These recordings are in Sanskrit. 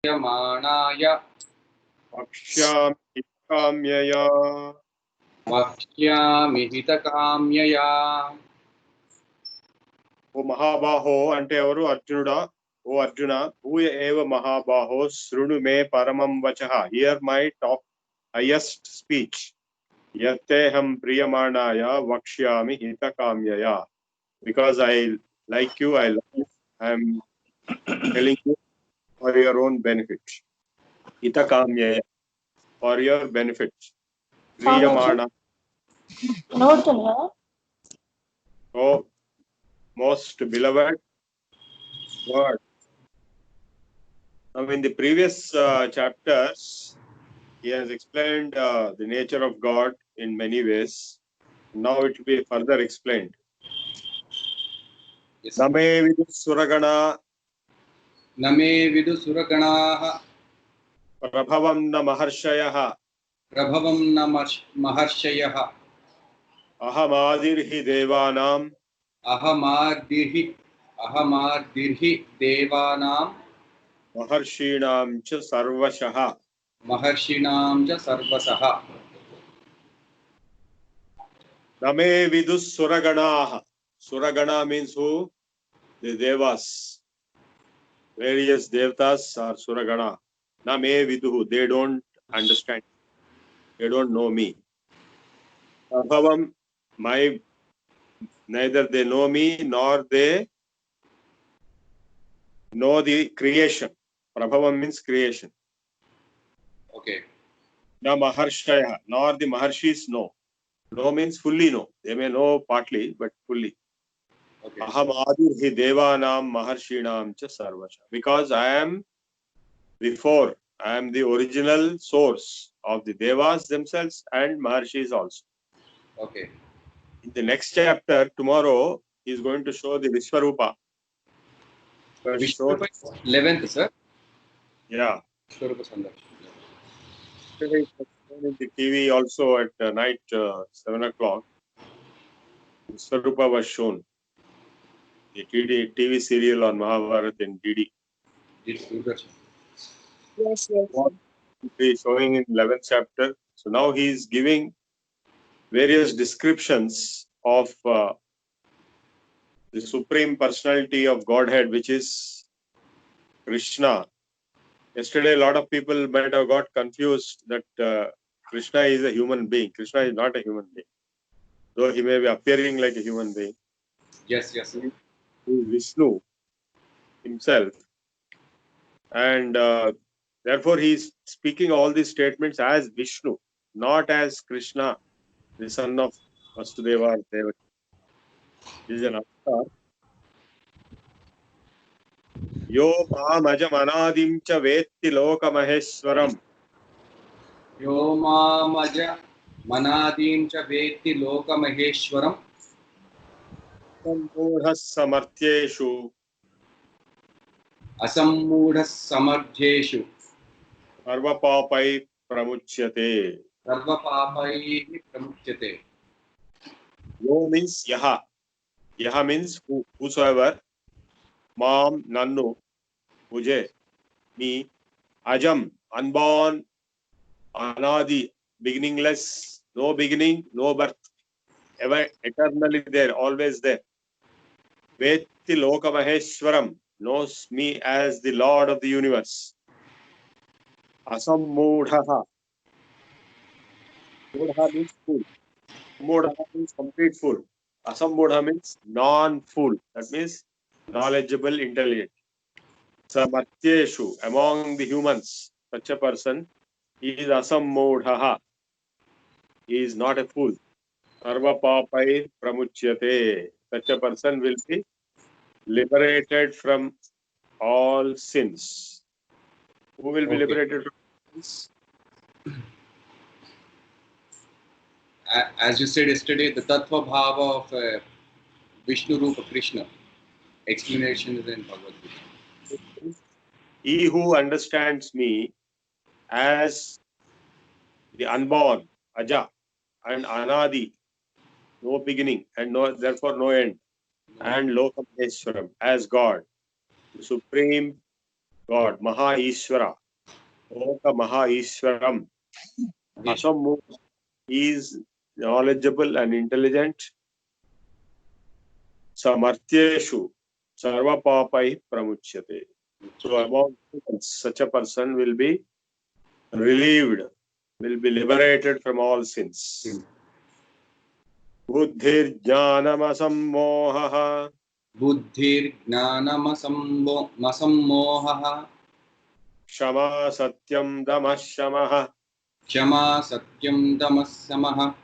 प्रीयमाणाय वक्ष्यामि काम्यया वक्ष्यामि हितकाम्यया. ओ महाबाहो అంటే ఎవరు అర్జునుడా ఓ అర్జున భూయ ఏవ మహాబాహో శృణు మే పరమం వచః hear my top highest speech యత్తేహం ప్రియమాణాయ వక్ష్యామి హితకామ్యయా because I like you, I love you, I am telling you for your own benefit. Hitakamyaya, for your benefit. Priyamana. Oh, most beloved word. Now, in the previous chapters, he has explained the nature of God in many ways. Now it will be further explained. Yes. Name vidu suragana नमे विदुसुरगणाः prabhavam na maharshayah प्रभवं न महर्षयः ahamadirhi devanam अहमार्दिर्हि देवानां maharshinam cha sarvashah. महर्षिणां च सर्वसः. Name vidu suragana. Suragana means who? The devas. Various devtas are suragana. Name viduhu. They don't understand. They don't know me. Prabhavam, neither they know me nor they know the creation. Prabhavam means creation. Okay. Na maharshaya, nor the maharshis know. Know means fully know. They may know partly, but fully. Okay. Aham adirhi devanam maharshinam cha sarvasha. Because I am before, I am the original source of the devas themselves and maharshis also. Okay. In the next chapter, tomorrow, he is going to show the Vishwarupa. Vishwarupa 11th, sir. Yeah. Vishwarupa Sandar. Today it was shown in the TV also at night, 7 o'clock. Vishwarupa was shown. The TV serial on Mahabharata in DD. It's Sudarshan. Yes. He is showing in 11th chapter. So now he is giving various descriptions of the Supreme Personality of Godhead, which is Krishna. Yesterday, a lot of people might have got confused that Krishna is a human being. Krishna is not a human being. Though he may be appearing like a human being. Yes, yes, sir. He is Vishnu himself. And therefore, he is speaking all these statements as Vishnu, not as Krishna, the son of Vasudeva or Devaki. This is an avatar. Yo maamajam anadim cha vetti loka maheshwaram. यो मामज मनादीं च वेत्ति लोकमहेश्वरम् Sammudha samartyeshu असम्मूढः समर्थ्येषु sarvapapai pramuchyate. सर्वपापैः प्रमुच्यते. Yo means yaha. Yaha means whosoever. Mam, nannu, mujhe, me. Ajam, unborn, anadi, beginningless, no beginning, no birth. Ever eternally there, always there. Vetti loka maheshwaram, knows me as the Lord of the universe. Asammudhaha. Mudha means fool. Mudha means complete fool. Asammudha means non-fool. That means knowledgeable, intelligent. Samatyeshu, among the humans, such a person, he is asammudhaha. He is not a fool. Sarva papai pramuchyate. Such a person will be liberated from all sins. Who will be liberated from sins? As you said yesterday, the Tattva Bhava of Vishnu Rupa Krishna. Explanation is in Bhagavad Gita. He who understands me as the unborn, Aja, and Anadi, no beginning, and no, therefore no end, and Lokameshwaram, as God, the supreme God, Maha Ishvara, Oka Maha Ishwaram. Asam is knowledgeable and intelligent. Samartyeshu sarva papai pramuchyate. So among such a person will be relieved, will be liberated from all sins. Buddhir jnanamasammoha. बुद्धिर्ज्ञानमसम्मोहः Shama satyam damashamaha. क्षमा सत्यं दमः समः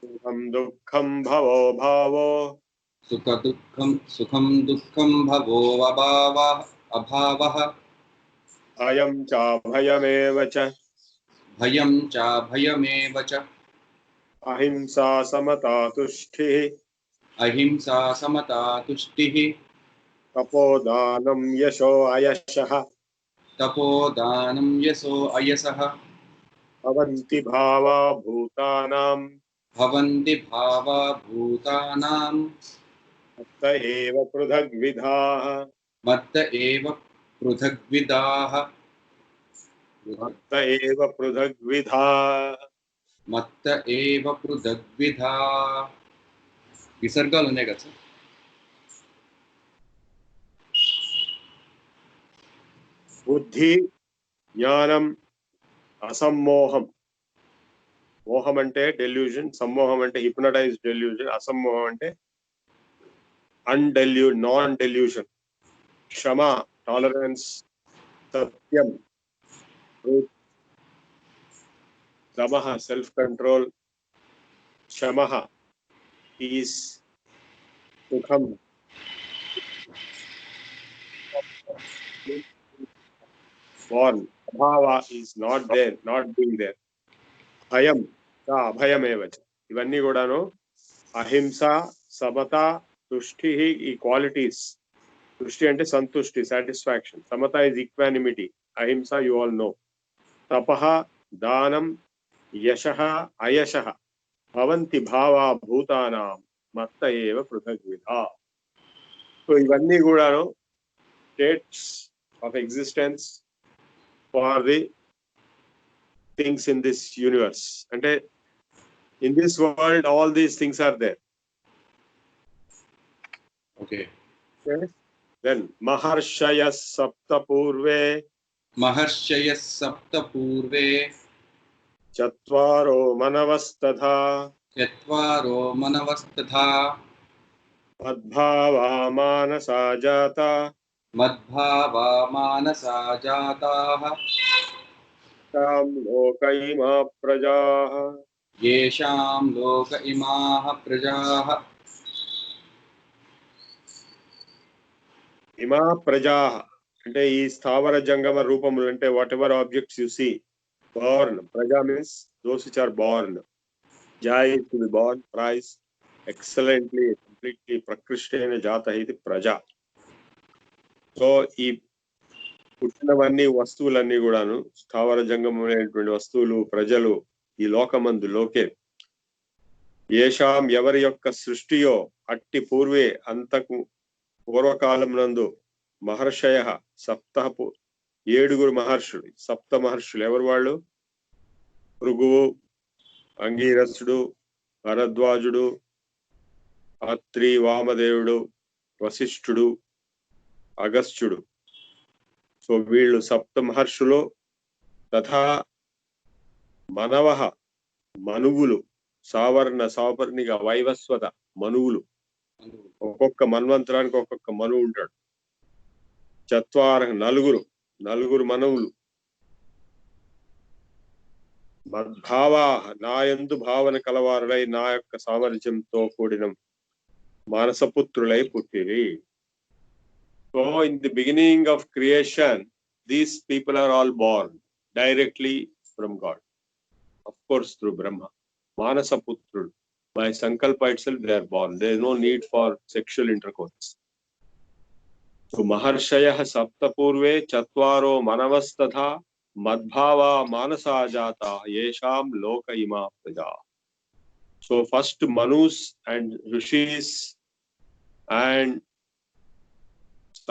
Sukham dukkham bhavo bhavo. सुखं दुःखं भवो अभावः Ayam cha bhayameva cha. भयं चाभयमेव च Ahimsa samata tushti. अहिंसा समता तुष्टिः Tapodanam yasho ayashaha. तपोदानं यशो अयसः Avanti bhava bhutanam. भवन्ति भावा भूतानां Atta eva prudhagvidha. मत्त एव पृथग्विदाः Atta eva prudhagvidha. मत्त एव पृथग्विधा विसर्गाలు ఉన్నాయి కదా sir Buddhi, jnanam, asammoham. Moham ante delusion, sammoham ante hypnotized delusion, asammoham ante undelusion, non-delusion. Shama, tolerance, satyam, truth, damaha, self-control, shamaha, peace, sukham, born, abhava is not there, not being there. Bhayam, sa abhayameva cha. ఇవన్నీ కూడాను అహింస సమత తుష్టి ఈ క్వాలిటీస్ తుష్టి అంటే సంతుష్టి సాటిస్ఫాక్షన్ సమత ఇస్ ఈక్వానిమిటీ అహింస యు ఆల్ నో తపః దానం యశః అయశః భవంతి భావా భూతానాం మత్త ఏవ పృథగ్విధా సో ఇవన్నీ కూడాను states of existence for the things in this universe అంటే in this world all these things are there. Okay. Then maharshayas sapta purve महर्षयः सप्त पूर्वे chatvaro manavastadha चत्वारो मनवस्तथा madbhava manasa jata मद्भावा मानसा जाताः tam lokaima prajaah येषां लोक इमाः प्रजाः ima prajaah అంటే ఈ స్థావర జంగమ రూపములు అంటే whatever objects you see born praja means those which are born jai is to be born price excellently completely prakrishtena jata ఇది ప్రజ సో ఈ పుట్టినవన్నీ వస్తువులన్నీ కూడాను స్థావర జంగమైనటువంటి వస్తువులు ప్రజలు ఈ లోకమందు లోకే ఏషాం ఎవరి యొక్క సృష్టియో అట్టి పూర్వే అంతకు పూర్వకాలం నందు మహర్షయ సప్త ఏడుగురు మహర్షులు సప్త మహర్షులు ఎవరు వాళ్ళు భృగువు అంగీరసుడు భరద్వాజుడు అత్రి వామదేవుడు వశిష్ఠుడు అగస్త్యుడు సో వీళ్ళు సప్త మహర్షులు తథా మనవః మనువులు సావర్ణ సావర్ణిక వైవస్వత మనువులు ఒక్కొక్క మన్వంతరానికి ఒక్కొక్క మనువు ఉంటాడు చత్వార నలుగురు మనువులు మద్భావా నా యందు భావన కలవారులై నా యొక్క సామర్థ్యంతో కూడిన మానసపుత్రులై పుట్టిరి so in the beginning of creation these people are all born directly from God of course through Brahma. Manasa Putrul. By Sankalpa itself they are born. There is no need for sexual intercourse. So Maharshayah Sapta Purve Chatvaro Manavastadha Madbhava Manasa Jata Yesham Loka Ima Praja. So first Manus and Rishis and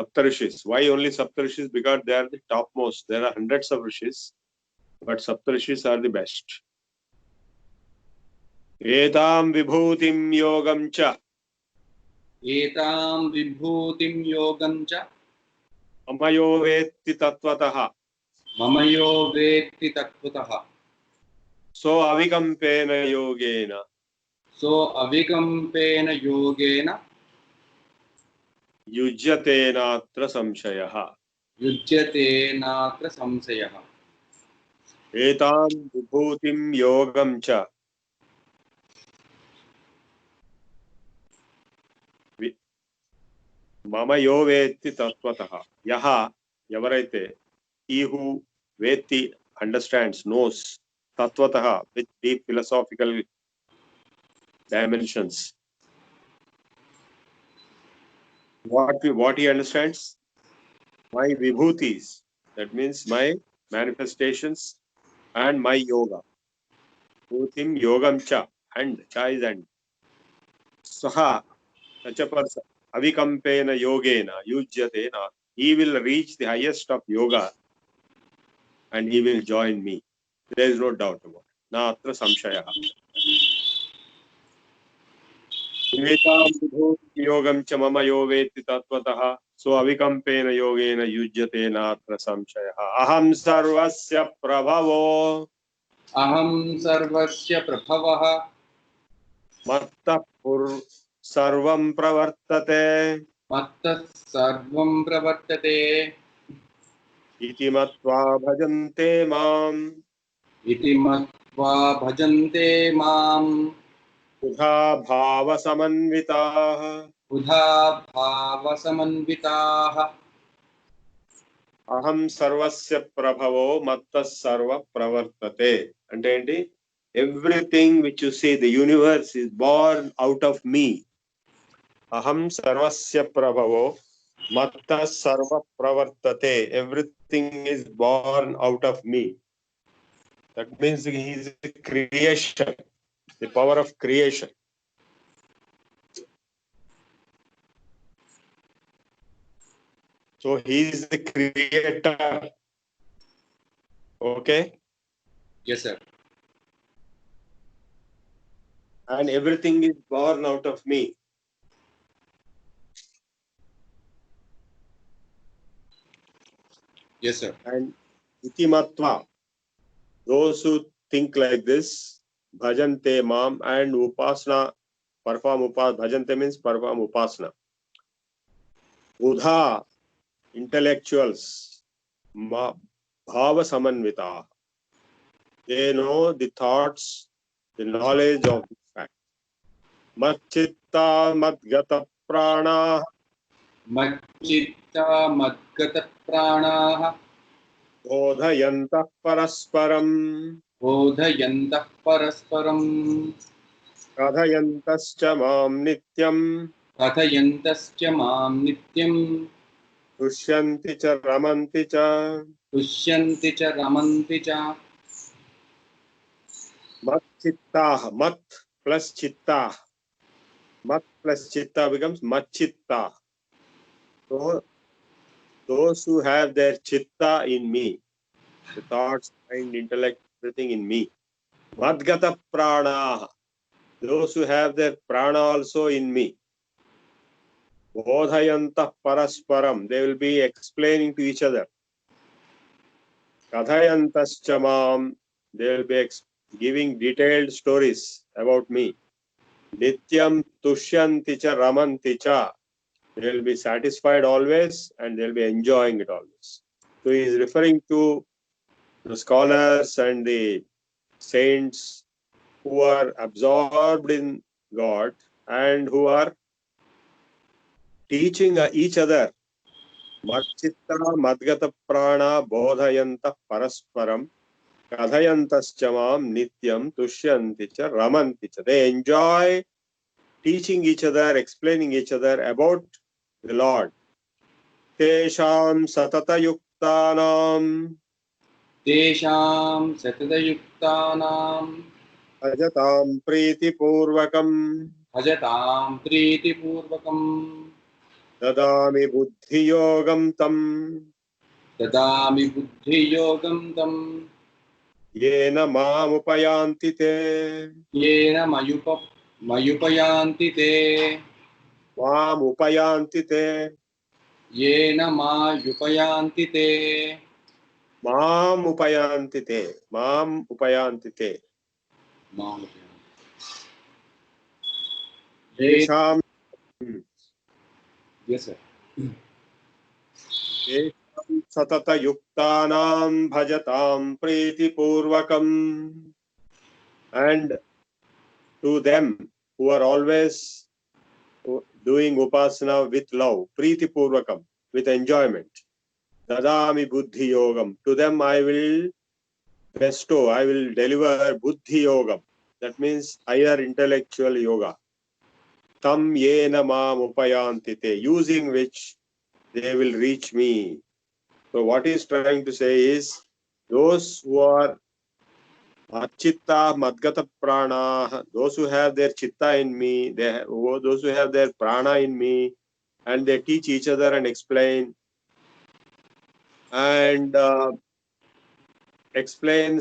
Saptarishis. Why only Saptarishis? Because they are the topmost. There are hundreds of rishis, but Saptarishis are the best. Etam vibhutim yogam cha. एतां विभूतिं योगं च Amayo vetti tattvataha. मम यो वेत्ति तत्त्वतः So avikampena yogena. सो अविकम्पेन योगेन Yujyate natra samshayaha. युज्यते नात्र संशयः Etam vibhutim yogam cha. Mama yo vetti tattvataha. Yaha, yavaraite. He who vetti, understands, knows, tattvataha, with deep philosophical dimensions. What he understands? My vibhutis, that means my manifestations and my yoga. Vibhutim yogam cha, and cha is and. Saha, such a person, avikampena yogena, yujyate na. He will reach the highest of yoga and he will join me. There is no doubt about it. Na atra samshayaha. Etam vibhutim yogam cha mama yo vetti tattvataha. So avikampeena yogena yujyate natra samshayaha. Aham sarvasya prabhavo. अहं सर्वस्य प्रभवः Matta pur sarvam pravartate. मत्तः सर्वं प्रवर्तते Iti matva bhajante mam. इति मत्वा भजन्ते माम् Budha bhava samanvitaah. बुधा भावसमन्विताः Aham sarvasya prabhavo matta sarva pravartate. Ante enti? Everything which you see, the universe is born out of me. Aham sarvasya prabhavo matta sarva pravartate. Everything is born out of me. That means he is the creation, the power of creation. So he is the creator. Okay? Yes, sir. And everything is born out of me. Yes, sir. And itimatva, those who think like this, bhajante mam, and upasana, perform upasana. Bhajante means perform upasana. Udha, intellectuals, bhava samanvita. They know the thoughts, the knowledge of the fact. Matchitta madgata prana. मच्चित्ता मद्गतप्राणाः Bodhayantah parasparam. बोधयन्तः परस्परम् Kadhayantascha mam nityam. कथयन्तश्च मां नित्यं Tushyanti cha ramanti cha. तुष्यन्ति च रमन्ति च Mat chitta, mat plus chitta. Mat plus chitta becomes mat chitta. So those who have their chitta in me, the thoughts, mind, intellect, everything in me. Madgata prana, those who have their prana also in me. Bodhayantah parasparam, they will be explaining to each other. Kadhayantascha mam, they will be giving detailed stories about me. Nityam tushyanti cha ramanti cha, they will be satisfied always and they will be enjoying it always. So he is referring to the scholars and the saints who are absorbed in God and who are teaching each other. Matchitta madgata prana bodhayanta parasparam kadhayantascha mam nityam tushyanti cha ramanti cha. They enjoy teaching each other, explaining each other about the Lord. Tesham satata yuktanam तेषां सततयुक्तानां ajatam priti purvakam भजतां प्रीतिपूर्वकम् ददामि बुद्धियोगं तं ददामि बुद्धियोगं तं येन मामुपयान्ति ते येन मयुपयान्ति ते मामुपयान्ति ते येन मायुपयान्ति ते मामुपयान्ति ते मामुपयान्ति ते तेषां Yes, sir. तेषां सततयुक्तानां भजतां प्रीतिपूर्वकम् and to them who are always doing upasana with love, preeti purvakam, with enjoyment. Dadami buddhi yogam. To them I will bestow, I will deliver buddhi yogam. That means higher intellectual yoga. Tam yena mam upayantite, using which they will reach me. So what he is trying to say is, those who are Achitta Madgata Prana, those who have their chitta in me, those who have their prana in me, and they teach each other and explain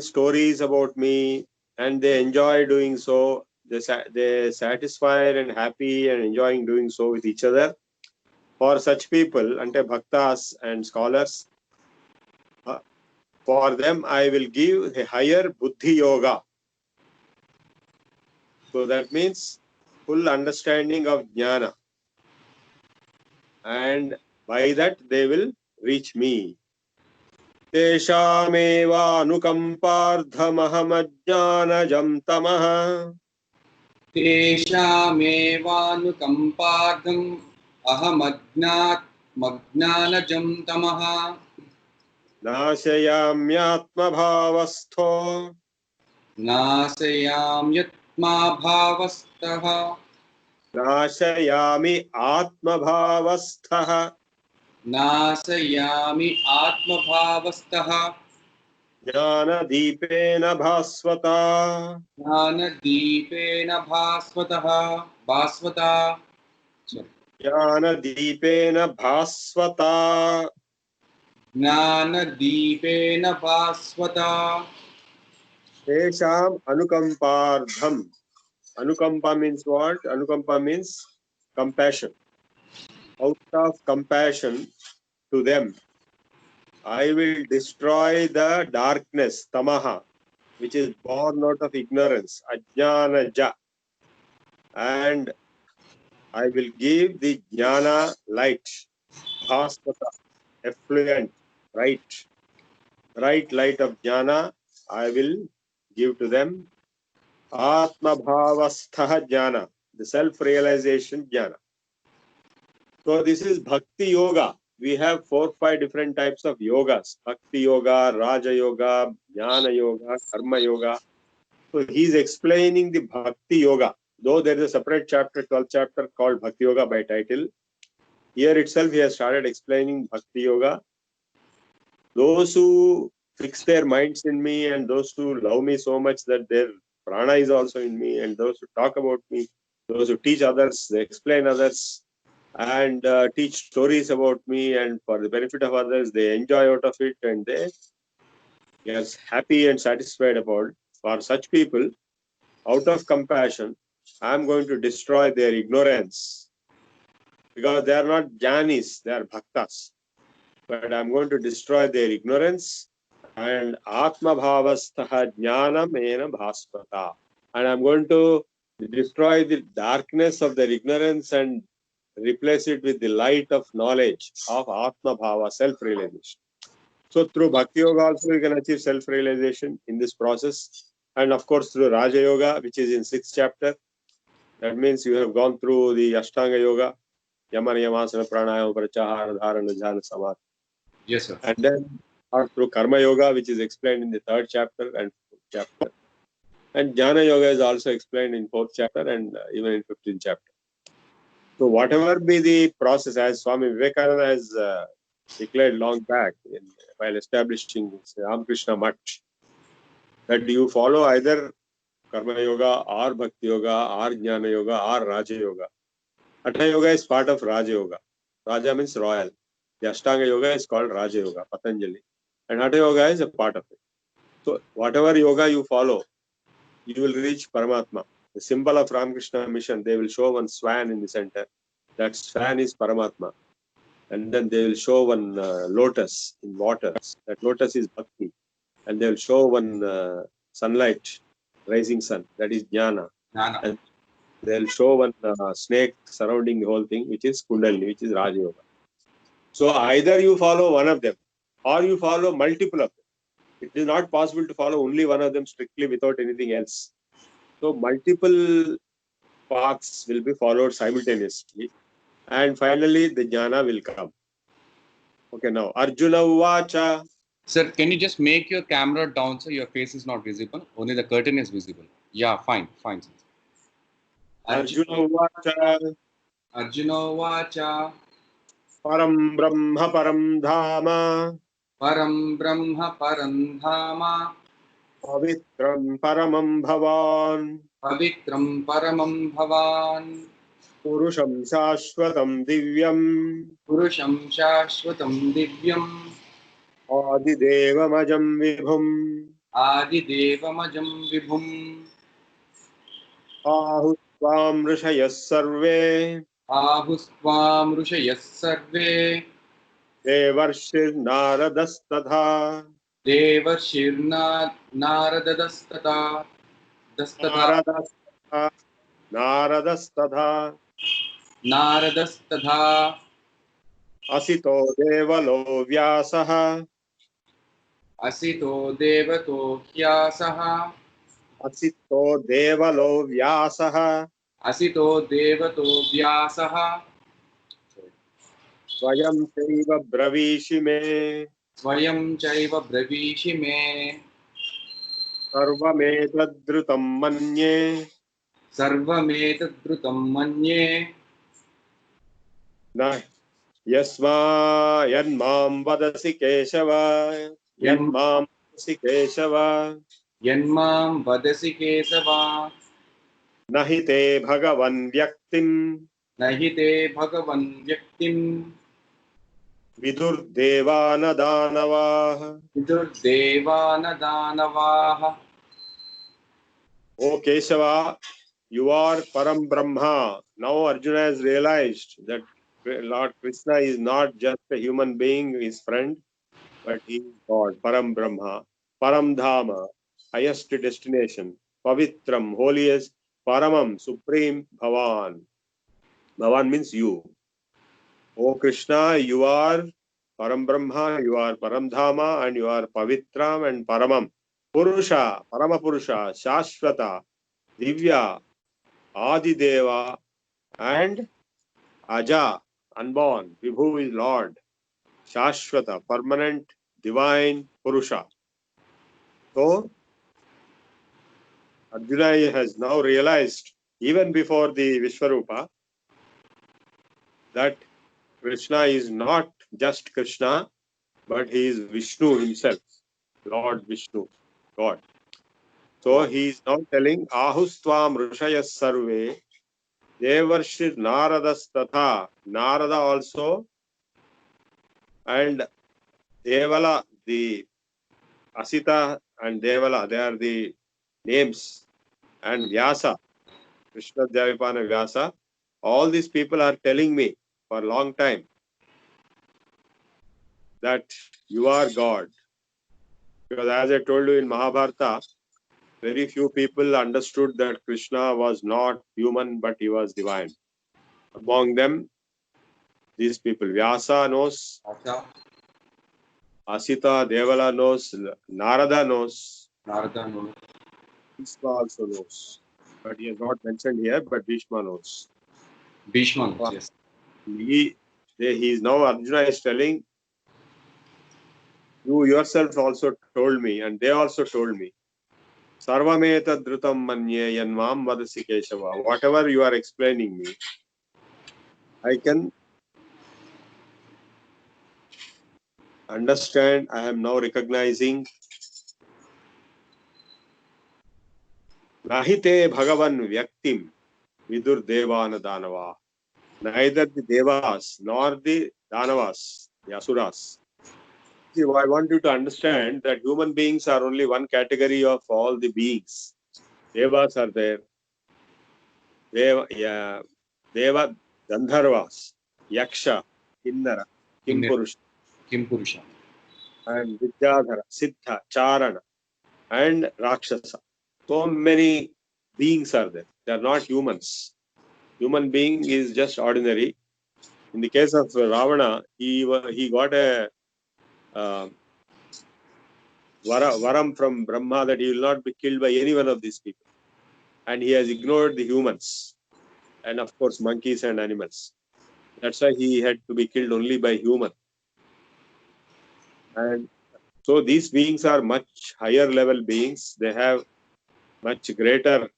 stories about me, and they enjoy doing so. They satisfied and happy and enjoying doing so with each other. For such people, ante bhaktas and scholars, for them I will give a higher buddhi yoga. So that means full understanding of jnana, and by that they will reach me. Teshameva anukamparthamaham tamah तेषामेवानुकम्पार्थम् अहमज्ञानजं तमः नाशयाम्यात्मभावस्थो नाशयाम्यत्माभावस्थः नाशयामि आत्मभावस्थः नाशयामि आत्मभावस्थः ज्ञानदीपेन भास्वता ज्ञानदीपेन भास्वता ज्ञानदीपेन भास्वता ज्ञानदीपेन भास्वता तेषाम् अनुकम्पार्थम्. Anukampa means what? Anukampa means compassion. Out of compassion to them, I will destroy the darkness, tamaha, which is born out of ignorance, ajnanaja, and I will give the jnana light, bhaspata, effluent, right light of jnana, I will give to them. Atma bhavastha jnana, the self-realization jnana. So this is Bhakti Yoga. We have 4-5 different types of yogas. Bhakti Yoga, Raja Yoga, Jnana Yoga, Karma Yoga. So he is explaining the Bhakti Yoga. Though there is a separate chapter, 12th chapter called Bhakti Yoga by title. Here itself he has started explaining Bhakti Yoga. Those who fix their minds in me and those who love me so much that their prana is also in me, and those who talk about me, those who teach others, they explain others, and teach stories about me, and for the benefit of others, they enjoy out of it, and they are happy and satisfied about. For such people, out of compassion, I am going to destroy their ignorance, because they are not jnanis, they are bhaktas. But I am going to destroy their ignorance, and atma bhavastha jnanam ena bhaspata. And I am going to destroy the darkness of their ignorance and replace it with the light of knowledge of Atma Bhava, self-realization. So through Bhakti Yoga also you can achieve self-realization in this process. And of course through Raja Yoga, which is in 6th chapter. That means you have gone through the Ashtanga Yoga, Yamana, Yamasana, Pranayama, Pratyahara, Dharana, Jhana, Samadhi. Yes, sir. And then through Karma Yoga, which is explained in the 3rd chapter and 4th chapter. And Jnana Yoga is also explained in 4th chapter and even in 15th chapter. So whatever be the process, as Swami Vivekananda has declared long back while establishing Ramakrishna Mutt, that you follow either Karma Yoga or Bhakti Yoga or Jnana Yoga or Raja Yoga. Hatha Yoga is part of Raja Yoga. Raja means royal. The Ashtanga Yoga is called Raja Yoga, Patanjali. And Hatha Yoga is a part of it. So whatever yoga you follow, you will reach Paramatma. The symbol of Ramakrishna Mission, they will show one swan in the center. That swan is Paramatma. And then they will show one lotus in water. That lotus is Bhakti. And they will show one sunlight, rising sun. That is Jnana. Jnana. And they'll show one snake surrounding the whole thing, which is Kundalini, which is Raja Yoga. So either you follow one of them or you follow multiple of them. It is not possible to follow only one of them strictly without anything else. So multiple paths will be followed simultaneously. And finally, the jnana will come. Okay, now Arjuna Uvacha. Sir, can you just make your camera down so your face is not visible? Only the curtain is visible. Yeah, fine, fine. Sir. Arjuna Uvacha. Arjuna Uvacha. Param Brahma Param Dhama. Param Brahma Param Dhama. Pavitram Paramam Bhavan. Pavitram Paramam Bhavan. Purusham Shashvatam Divyam. Purusham Shashvatam Divyam. Adidevamajam Vibhum. Adidevamajam Vibhum. Ahustvam Rishayas Sarve. Ahustvam Rushayas Sarve. Devarshir Naradastadha. Devarshirna Naradastata. Naradastadha. Naradastadha. Naradastadha. Asito Devalo Vyasaha. Asito Devato Hyasaha. Asito Devalo Vyasaha. Asito Devato Vyasaha. Swayam Saiva Bravishi Me. Swayam Chaiva Bravishi Me. Sarvametadrutam Manye. Sarvametadrutam Manye. Na Yasma Yanmam Vadasi Keshava. Yanmam Vadasi Keshava. Yanmam Vadasi Kesava. Nahi te Bhagavan Vyaktim. Nahi te Bhagavan Vyaktim. Vidur Devana Danavaha. Vidur Devana Danavaha. O Keshava, you are Param Brahma. Now Arjuna has realized that Lord Krishna is not just a human being, his friend, but he is God, Param Brahma, Param Dhama, highest destination, Pavitram, holiest, Paramam, supreme, Bhavan. Bhavan means you. O Krishna, you are Param Brahma, you are Param Dhama, and you are Pavitram and Paramam. Purusha, Parama Purusha, Shashvata, Divya, Adideva, and Aja, unborn. Vibhu is Lord. Shashvata, permanent, divine, Purusha. So, Arjuna has now realized, even before the Vishwarupa, that Krishna is not just Krishna, but he is Vishnu himself, Lord Vishnu, God. So, he is now telling, Ahustvam Rishayas Sarve, Devarshir Naradastatha, Narada also, and Devala, the Asita and Devala, they are the names, and Vyasa, Krishna Devapana Vyasa, all these people are telling me for a long time that you are God. Because as I told you in Mahabharata, very few people understood that Krishna was not human, but he was divine. Among them, these people, Vyasa knows, Asita, Devala knows, Narada knows, Narada knows. Bhishma also knows. But he has not mentioned here, but Bhishma knows. Bhishma knows, yes. He is now, Arjuna is telling, you yourself also told me, and they also told me, Sarvameta Dhrutam Manye Yanmam Vadasi Keshava. Whatever you are explaining me, I can understand. I am now recognizing Nahite Bhagavan Vyaktim Vidur Devana Danava. neither the Devas nor the Danavas, the Asuras. See, I want you to understand that human beings are only one category of all the beings. Devas are there. Deva, Gandharvas, Yaksha, Kinnara, Kimpurusha, Kimpurusha. and Vidyadhara, Siddha, Charana, and Rakshasa. So many beings are there. They are not humans. Human being is just ordinary. In the case of Ravana, he got a varam from Brahma that he will not be killed by any one of these people. And he has ignored the humans and of course monkeys and animals. That's why he had to be killed only by human. And so these beings are much higher level beings. They have much greater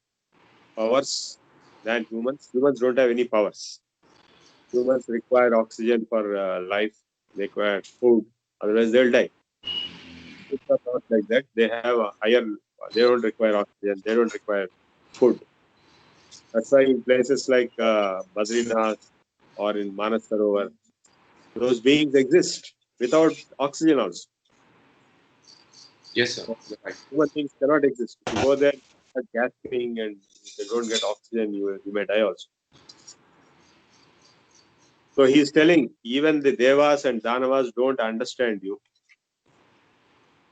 powers than humans. Humans don't have any powers. Humans require oxygen for life. They require food. Otherwise they'll die. It's not like that. They have a higher, they don't require oxygen. They don't require food. That's why in places like Badrinath or in Manas Sarovar, those beings exist without oxygen also. Yes, sir. You're right. Human beings cannot exist. If you go there, start gasping and if they don't get oxygen, you may die also. So he is telling, even the Devas and Danavas don't understand you.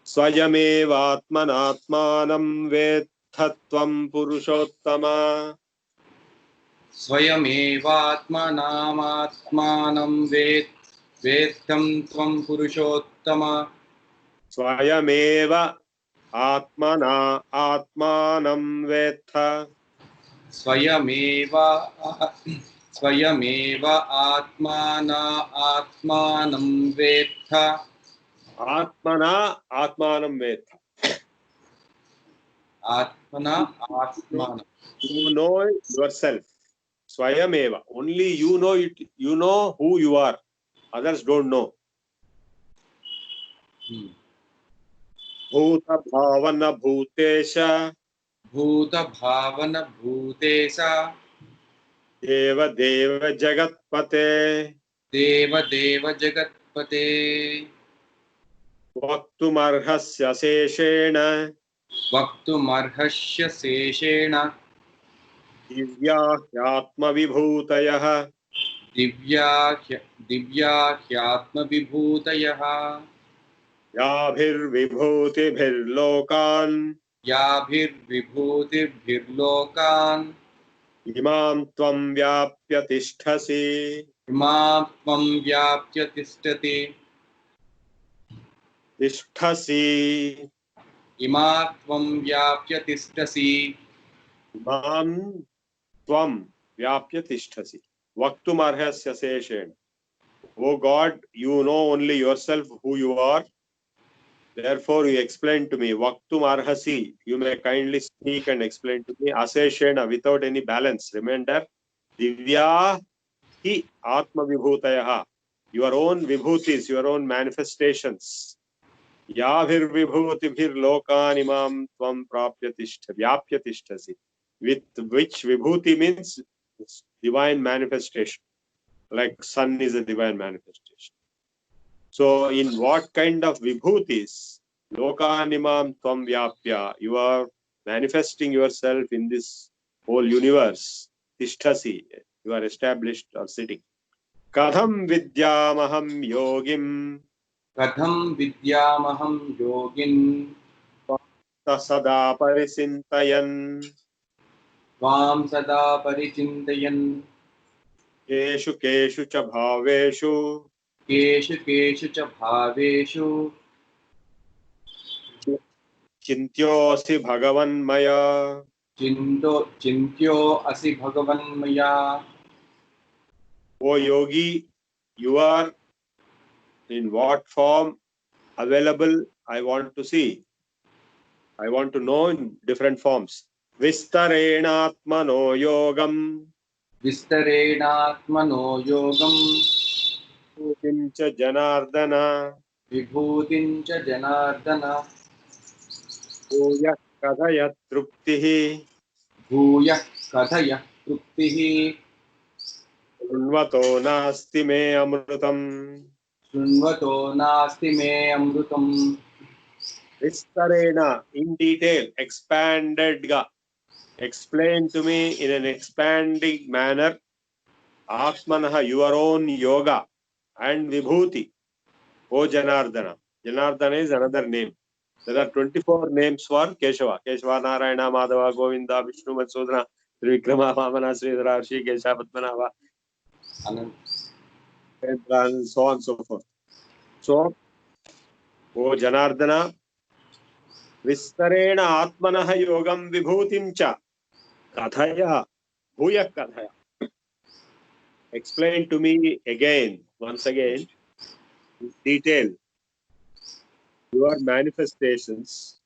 Swayamevatmanatmanam vedthatvam purushottama. स्वयमेवात्मनामात्मानं वेत्थं त्वं पुरुषोत्तम. Swayameva atmana atmanam vedtha. स्वयमेव आत्मानं वेत्थ. Atmana atmanam vedtha. आत्मना आत्मानं. You know yourself. Swayameva. Only you know it. You know who you are. Others don't know. Bhuta bhavana bhutesha. भूत भावन भूतेश. Deva deva jagatpate. देव देव जगत्पते. Vaktumarhasya seshena. वक्तुमर्हस्य शेषेण. Divya hyatma vibhutayah. दिव्याह्यात्मविभूतयः. Yabhirvibhutibhirlokan. याभिर्विभूतिभिर्लोकान्. Imam tvam vyapya tisthasi. इमां त्वं व्याप्य तिष्ठति. Tisthasi. इमा त्वं व्याप्य तिष्ठसि. Imam tvam vyapya tisthasi. Vaktumarhasya seshena. O God, you know only yourself who you are. Therefore, you explain to me. Vaktum arhasi. You may kindly speak and explain to me. Aseshena, without any balance. Remember, Divya hi atma vibhutayaha. Your own vibhutis, your own manifestations. Yabhir vibhutibhir lokan imam tvam vyapya tishtasi. With which vibhuti means divine manifestation. Like sun is a divine manifestation. So, in what kind of vibhutis, lokanimam tvam vyapya, you are manifesting yourself in this whole universe, tishtasi, you are established or sitting. Katham vidyamaham yogim कथं विद्यामहं योगिन्. tasada parisintayan त्वां सदा परिचिन्तयन्. keshu keshu cha bhaveshu केषु केषु च भावेषु. chintyosi bhagavanmaya. चिन्त्यो असि भगवन्मया. O yogi, you are in what form available? I want to see. I want to know in different forms. Vistarenatmano yogam विस्तरेणात्मनो योगं. Putincha janardana विभूतिं च जनार्दन. Uya kadhaya truptihi. भूयः कथय तृप्तिः. शृण्वतो नास्ति मे अमृतम् शृण्वतो नास्ति मे अमृतम् विस्तरेण in detail expanded ga explain to me in an expanding manner atmanah your own yoga and vibhuti o janardana. Janardana is another name. There are 24 names for Keshava. Keshava, Narayana, Madhava, Govinda, Vishnu, Matsudana, Trivikrama, Vamana, Sridhara, Kesha, Padmanabha, and so on and so forth. So, O Janardana, Vistarena Atmanaha Yogam Vibhutim Cha Kathaya Bhuya Kathaya. Explain to me again, once again, in detail, your manifestations.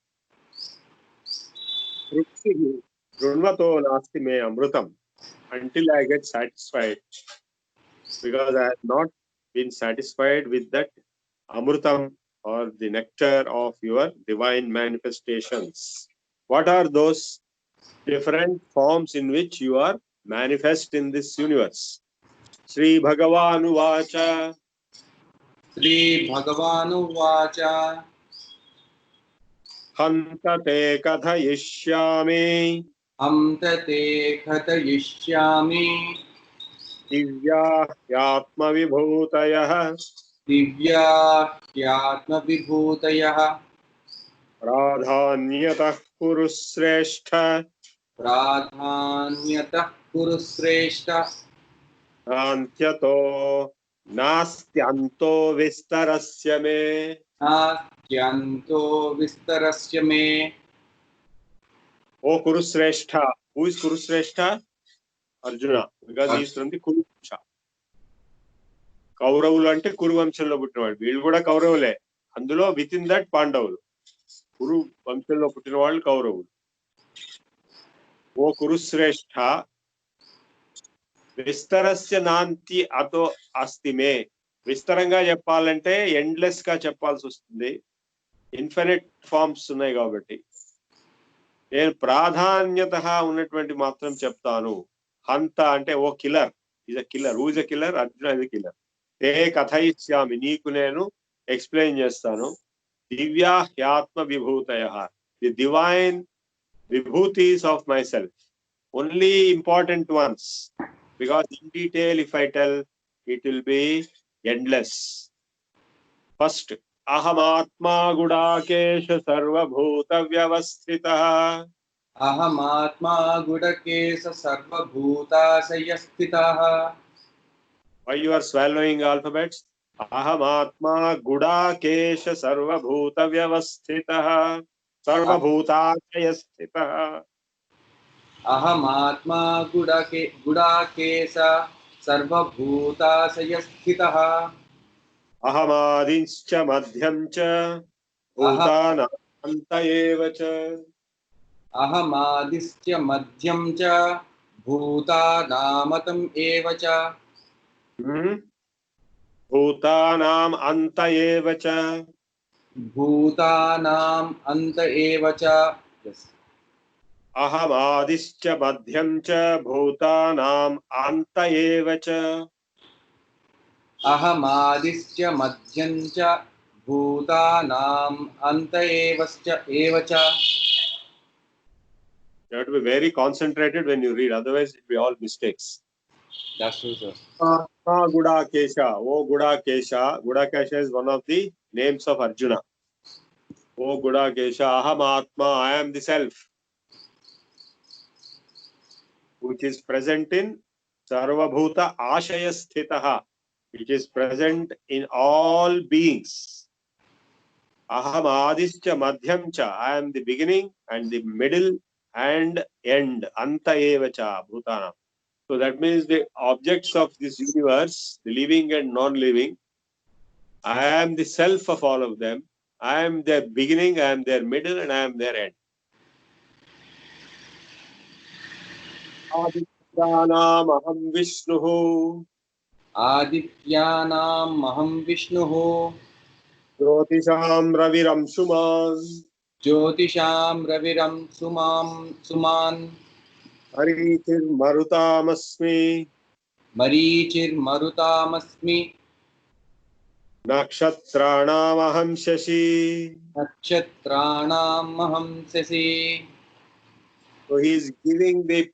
Runvato Nasti Me Amrutam. Until I get satisfied, because I have not been satisfied with that Amrutam or the nectar of your divine manifestations. What are those different forms in which you are manifest in this universe? Sri Bhagavanu Vacha Sri Bhagavanu Vacha Hantate Kathayishyami Amtate Khatayishyami Divya Yatma Vibhutayah Divya Hyatma Vibhutayah Pradhanyatah Kuru Sreshta Pradhanyatah Kuru Sreshta Antyato Nastyanto Vistarasya Me. Nastyanto Vistarasya Me. O Kuru Sreshta. Who is Kuru Sreshta? Arjuna. Because he is from the Kuru Vamsha. కౌరవులు అంటే కురు వంశంలో పుట్టినవాడు. వీళ్ళు కూడా కౌరవులే. అందులో విత్ ఇన్ దట్ పాండవులు. కురు వంశంలో పుట్టిన వాళ్ళు కౌరవులు. ఓ కురుశ్రేష్ఠ విస్తరస్య నాంతి అతో అస్తి మే. విస్తరంగా చెప్పాలంటే ఎండ్లెస్ గా చెప్పాల్సి వస్తుంది. ఇన్ఫినిట్ ఫార్మ్స్ ఉన్నాయి కాబట్టి నేను ప్రాధాన్యత ఉన్నటువంటి మాత్రం చెప్తాను. హంత అంటే a killer. Is a killer. Who is a killer? Arjuna is a killer. తే కథయిష్యామి. నీకు నేను ఎక్స్ప్లెయిన్ చేస్తాను. దివ్యా హ్యాత్మ విభూతయః. ది డివైన్ విభూతీస్ of my self. Only important ones. Because in detail, if I tell, it will be endless. First, Ahamatma Gudakesha Sarvabhuta Vyavasthitah. Ahamatma Gudakesa Sarvabhutasayasthitah. Why you are swallowing alphabets? Ahamatma Gudakesha Sarvabhuta Vyavasthitah. Sarvabhutasayasthitah. Ahamatma Gudakesa Sarvabhutasayasthitah. Ahamadincha Madhyamcha Bhutana Anta Evacha. Ahamadisya Madhyam cha Bhutanaamatam eva cha. Bhutanam Anta Evacha. Bhutanam anta eva cha. Yes. Ahamadischa Madhyamcha Bhutanam Anta Evacha. Ahamadisya Madhyam cha Bhutanam anta eva cha. You have to be very concentrated when you read, otherwise it will be all mistakes. That's true, sir. Gudakesha. Oh Gudakesha. Gudakesha is one of the names of Arjuna. Oh Gudakesha. Ahamatma. I am the self, which is present in Sarvabhuta Ashayasthitaha, which is present in all beings. Aham Adischa Madhyamcha. I am the beginning and the middle and end. Anta Evacha Bhutana. So that means the objects of this universe, the living and non-living, I am the self of all of them. I am their beginning, I am their middle, and I am their end. Adityanam Aham Vishnuhu. Adityanam Maham Vishnuhu. Jyotisham Raviram Suman. Jyotisham Raviram Suman. Haritir Marutam Asmi. मरीचिर्मरुतामस्मि नक्षत्राणामहं शशि. नक्षत्राणामहं शशि. So he is giving the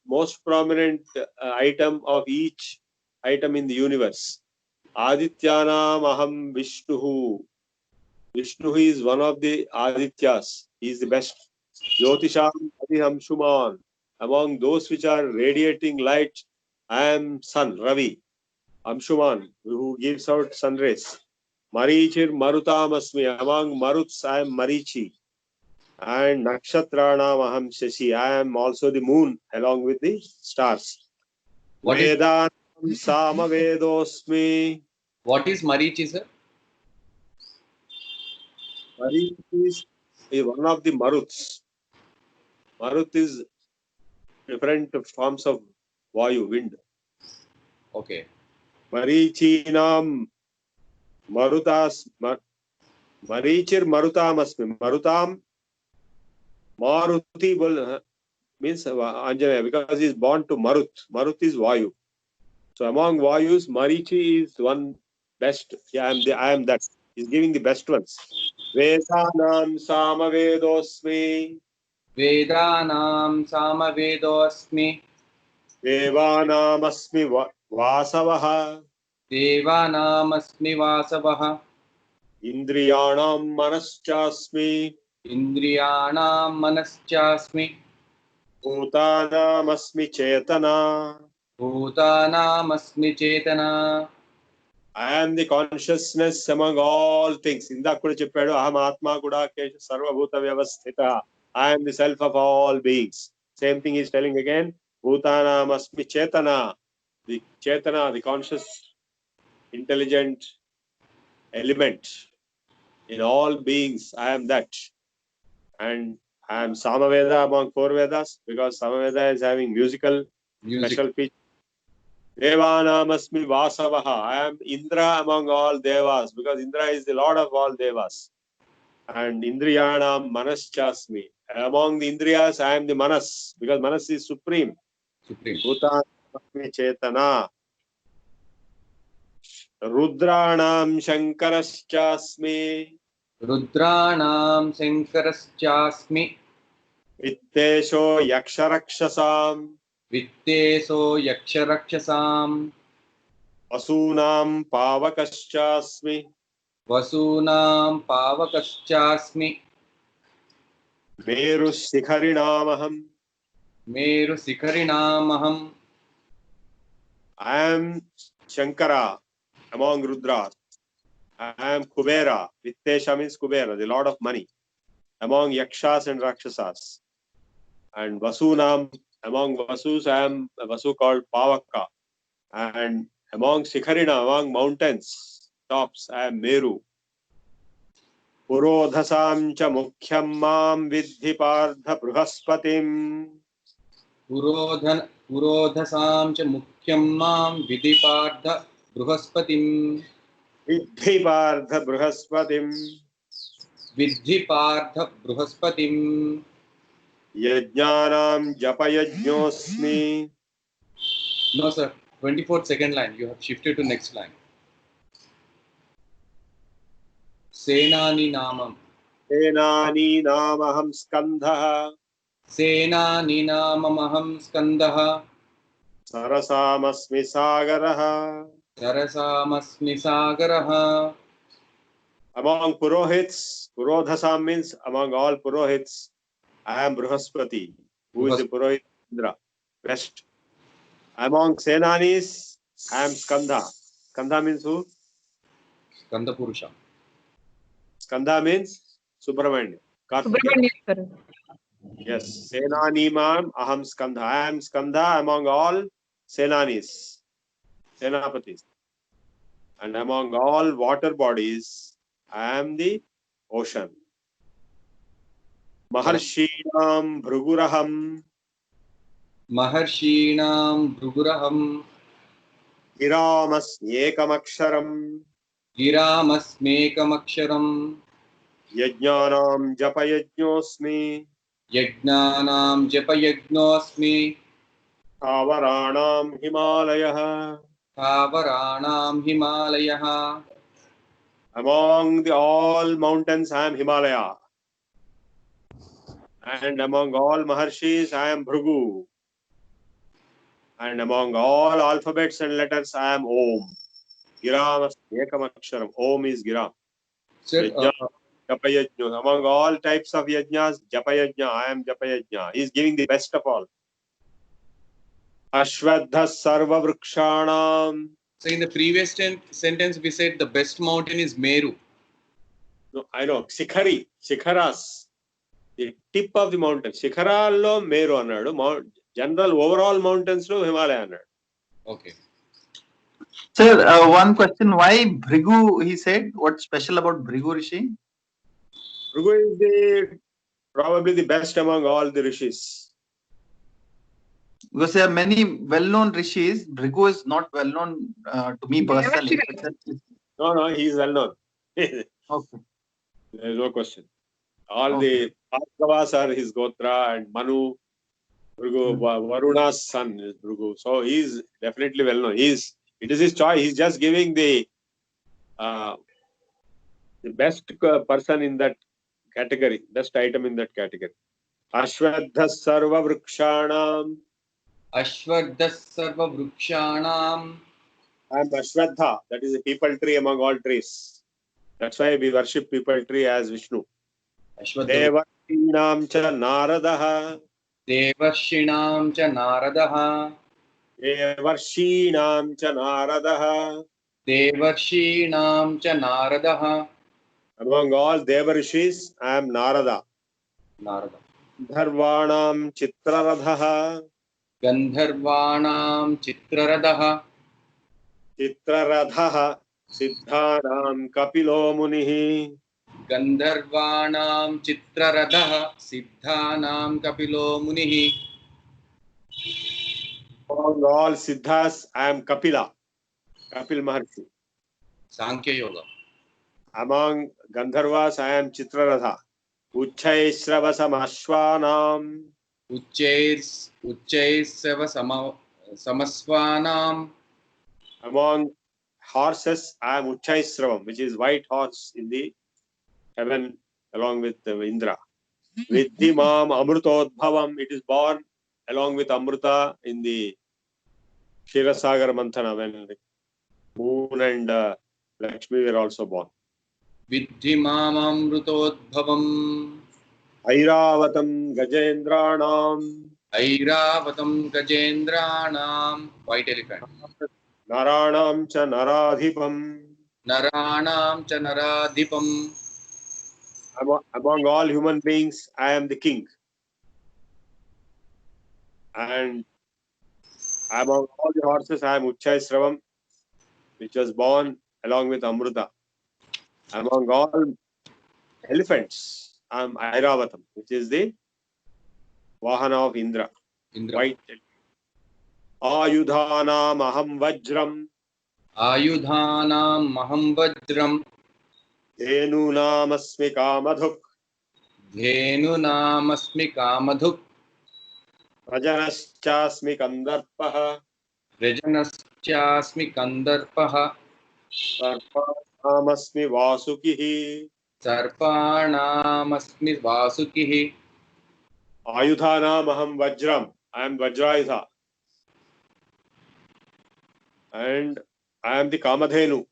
most prominent item of each item in the universe. Adityanam aham Vishnuhu. Vishnu is one of the Adityas. He is the best. Jyotisham Adiham Shuman. Among those which are radiating light, I am sun, Ravi. Amshuman, who gives out sun rays. Marichir Marutamasmi. Among Maruts, I am Marichi. And Nakshatranam aham Shashi. I am also the moon along with the stars. What is Vedanam Samavedosmi. Marichi, sir? Marichi is one of the Maruts. Marut is different forms of Vayu, wind. Okay. Marichinam Marutas. Marichir Marutamasmi. Marutam Maruti means Anjanaya, because he is born to Marut. Marut is Vayu. So among Vayus, Marichi is one best. Yeah, I am that. He's giving the best ones. Vedanam Samavedosmi. Vedanam Samavedosmi. Devanam Asmi Vasavaha. Devanamasmi Vasavaha. Indriyanam Manaschasmi. Indriyanam Manaschasmi. Bhutanam Asmi Chetana. Bhutanamasmi Chetana. I am the consciousness among all things. Inda kuda cheppadu aham atma kuda kesha sarvabhuta vyavasthita. I am the self of all beings. Same thing he is telling again. Bhutanam asmi chetana. The chetana, the conscious, intelligent element in all beings. I am that. And I am Samaveda among 4 Vedas, because Samaveda is having musical special feature. Devanam asmi Vasavaha. I am Indra among all Devas, because Indra is the Lord of all Devas. And Indriyanam Manaschasmi. Among the Indriyas, I am the Manas, because Manas is supreme. Bhutanam asmi Chetana. Rudranam Shankaraschasmi. Rudranam Shankaraschasmi. Vittesho Yaksharakshasam. Vitteso Yaksharakshasam. Vasunam Pavakaschasmi. Vasunam Pavakaschasmi. Meru Sikharinamaham. Meru Sikharinamaham. I am Shankara among Rudras. I am Kubera. Vittesha means Kubera, the Lord of money. Among Yakshas and Rakshasas. And Vasunam, among Vasus, I am a Vasu called Pavaka. And among Sikharina, among mountains, tops, I am Meru. Purodhasam cha mukhyam mam vidhi partha bruhaspatim. Purodhasam cha mukhyam mam vidipardha bruhaspatim. Vidhi partha bruhaspatim. Vidipardha bruhaspatim. Yajnanam japayajñosmi. No, sir. 24th second line. You have shifted to next line. Senani namam. Senani namaham skandha. Senani namamaham skandaha. Sarasamasmi sagaraha. Sarasamasmi sagaraha. Among Purohits, Purodhasam means among all Purohits, I am Bruhaspati, who is the Purohit Indra, best. Among Senanis, I am Skandha. Skandha means who? Skanda Purusha. Skandha means Subramanya. Subramanya. Yes, Senanimam Aham Skandha. I am Skandha among all Senanis, Senapatis. And among all water bodies, I am the ocean. Maharshinam Bhruguraham. Maharshinam Bhruguraham. Giramasmyekamaksharam. Giramasmekamaksharam. Yajnanam Japayajñosmi. Yajnanam Japayajñosmi. स्थावराणां हिमालयः. स्थावराणां हिमालयः. Among the all mountains, I am Himalaya. And among all Maharshis, I am Bhrigu. And among all alphabets and letters, I am Om. Giram Ekam Aksharam. Om is Giram. Sir, Yajna, Japayajna. Among all types of yajnas, Japayajna, I am Japayajna. He is giving the best of all. Ashwadha Sarva Vrikshanam. so in the previous sentence we said the best mountain is Meru. No, I know. Shikhari, Shikharas. The tip of the mountain. Shikharallo Meru annadu. General overall mountains lo Himalaya annadu. Okay. Sir, one question. Why Bhrigu, he said? What's special about Bhrigu Rishi? Bhrigu is probably the best among all the rishis. Because there are many well-known rishis. Bhrigu is not well-known to me personally. No, he is well known. Okay. There is no question. All the Bhargavas are his Gotra, and Manu, Bhrigu, Varuna's son is Bhrigu. So he is definitely well known. It is his choice. He is just giving the best person in that category, best item in that category. Ashwadha Sarva Vrikshanam. Ashwadha Sarva Vrikshanam. I am Ashwadha, that is a people tree among all trees. That's why we worship people tree as Vishnu. Ashwadha. Devarshinam cha Naradaha. Devarshinam cha Naradaha. Devarshinam cha Naradaha. Devarshinam cha Naradaha. Among all Devarishis, I am Narada. Narada. Gandharvanam Chitraradha. Gandharvanam Chitraradha. Chitraradha Siddhanam Kapilo Munihi. Gandharvanam Chitraradha. Siddhanam Kapilo Munihi. Among all Siddhas, I am Kapila. Kapil Maharshi. Sankhya Yoga. Among Gandharvas, I am Chitraradha. Uchchaisravasam Ashwanam. Uchchaisava Samasvanam. Among horses, I am Uchchaisravam, which is white horse in the heaven along with Indra. Viddhimam Amrutodbhavam, it is born along with Amruta in the Kshirosagar Manthana when the moon and Lakshmi were also born. Viddhimam Amrutodbhavam. Airavatam Gajendranam. Airavatam Gajendranam. White elephant. Naranam cha Naradhipam. Naranam cha Naradhipam. Among all human beings, I am the king. And among all the horses, I am Uchchaisravam, which was born along with Amruta. Among all elephants, I am Airavatam, which is the Vahana of Indra. White. Ayudhanam Aham Vajram. Ayudhanam Maham Vajram. Dhenunam Asmi Kamadhuk. Dhenunamasmi Kamadhuk. Rajanaschasmi Kandarpaha. Rajanaschasmi Kandarpaha. Sarpanamasmi Vasukihi. Sarpanamasmi Vasukihi. Ayudhanam Aham Vajram. I am Vajrayudha. And I am the Kamadhenu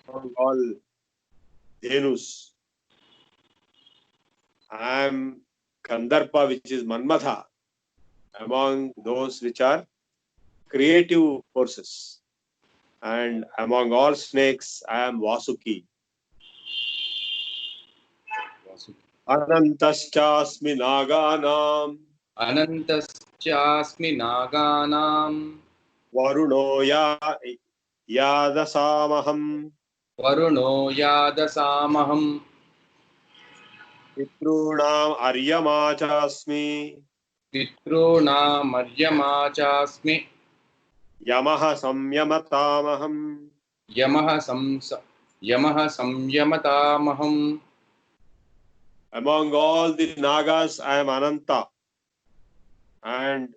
among all Dhenus. I am Kandarpa, which is Manmatha, among those which are creative forces. And among all snakes, I am Vasuki. Anantaschasmi Naganam. Anantaschasmi Naganam. Varuno Yadasamaham. Varuno Yadasamaham. Pitrunam Aryamachasmi. Pitrunam Aryamachasmi. Yamaha Samyamatamaham. Yamaha Samyamatamaham. Among all the Nagas, I am Ananta. And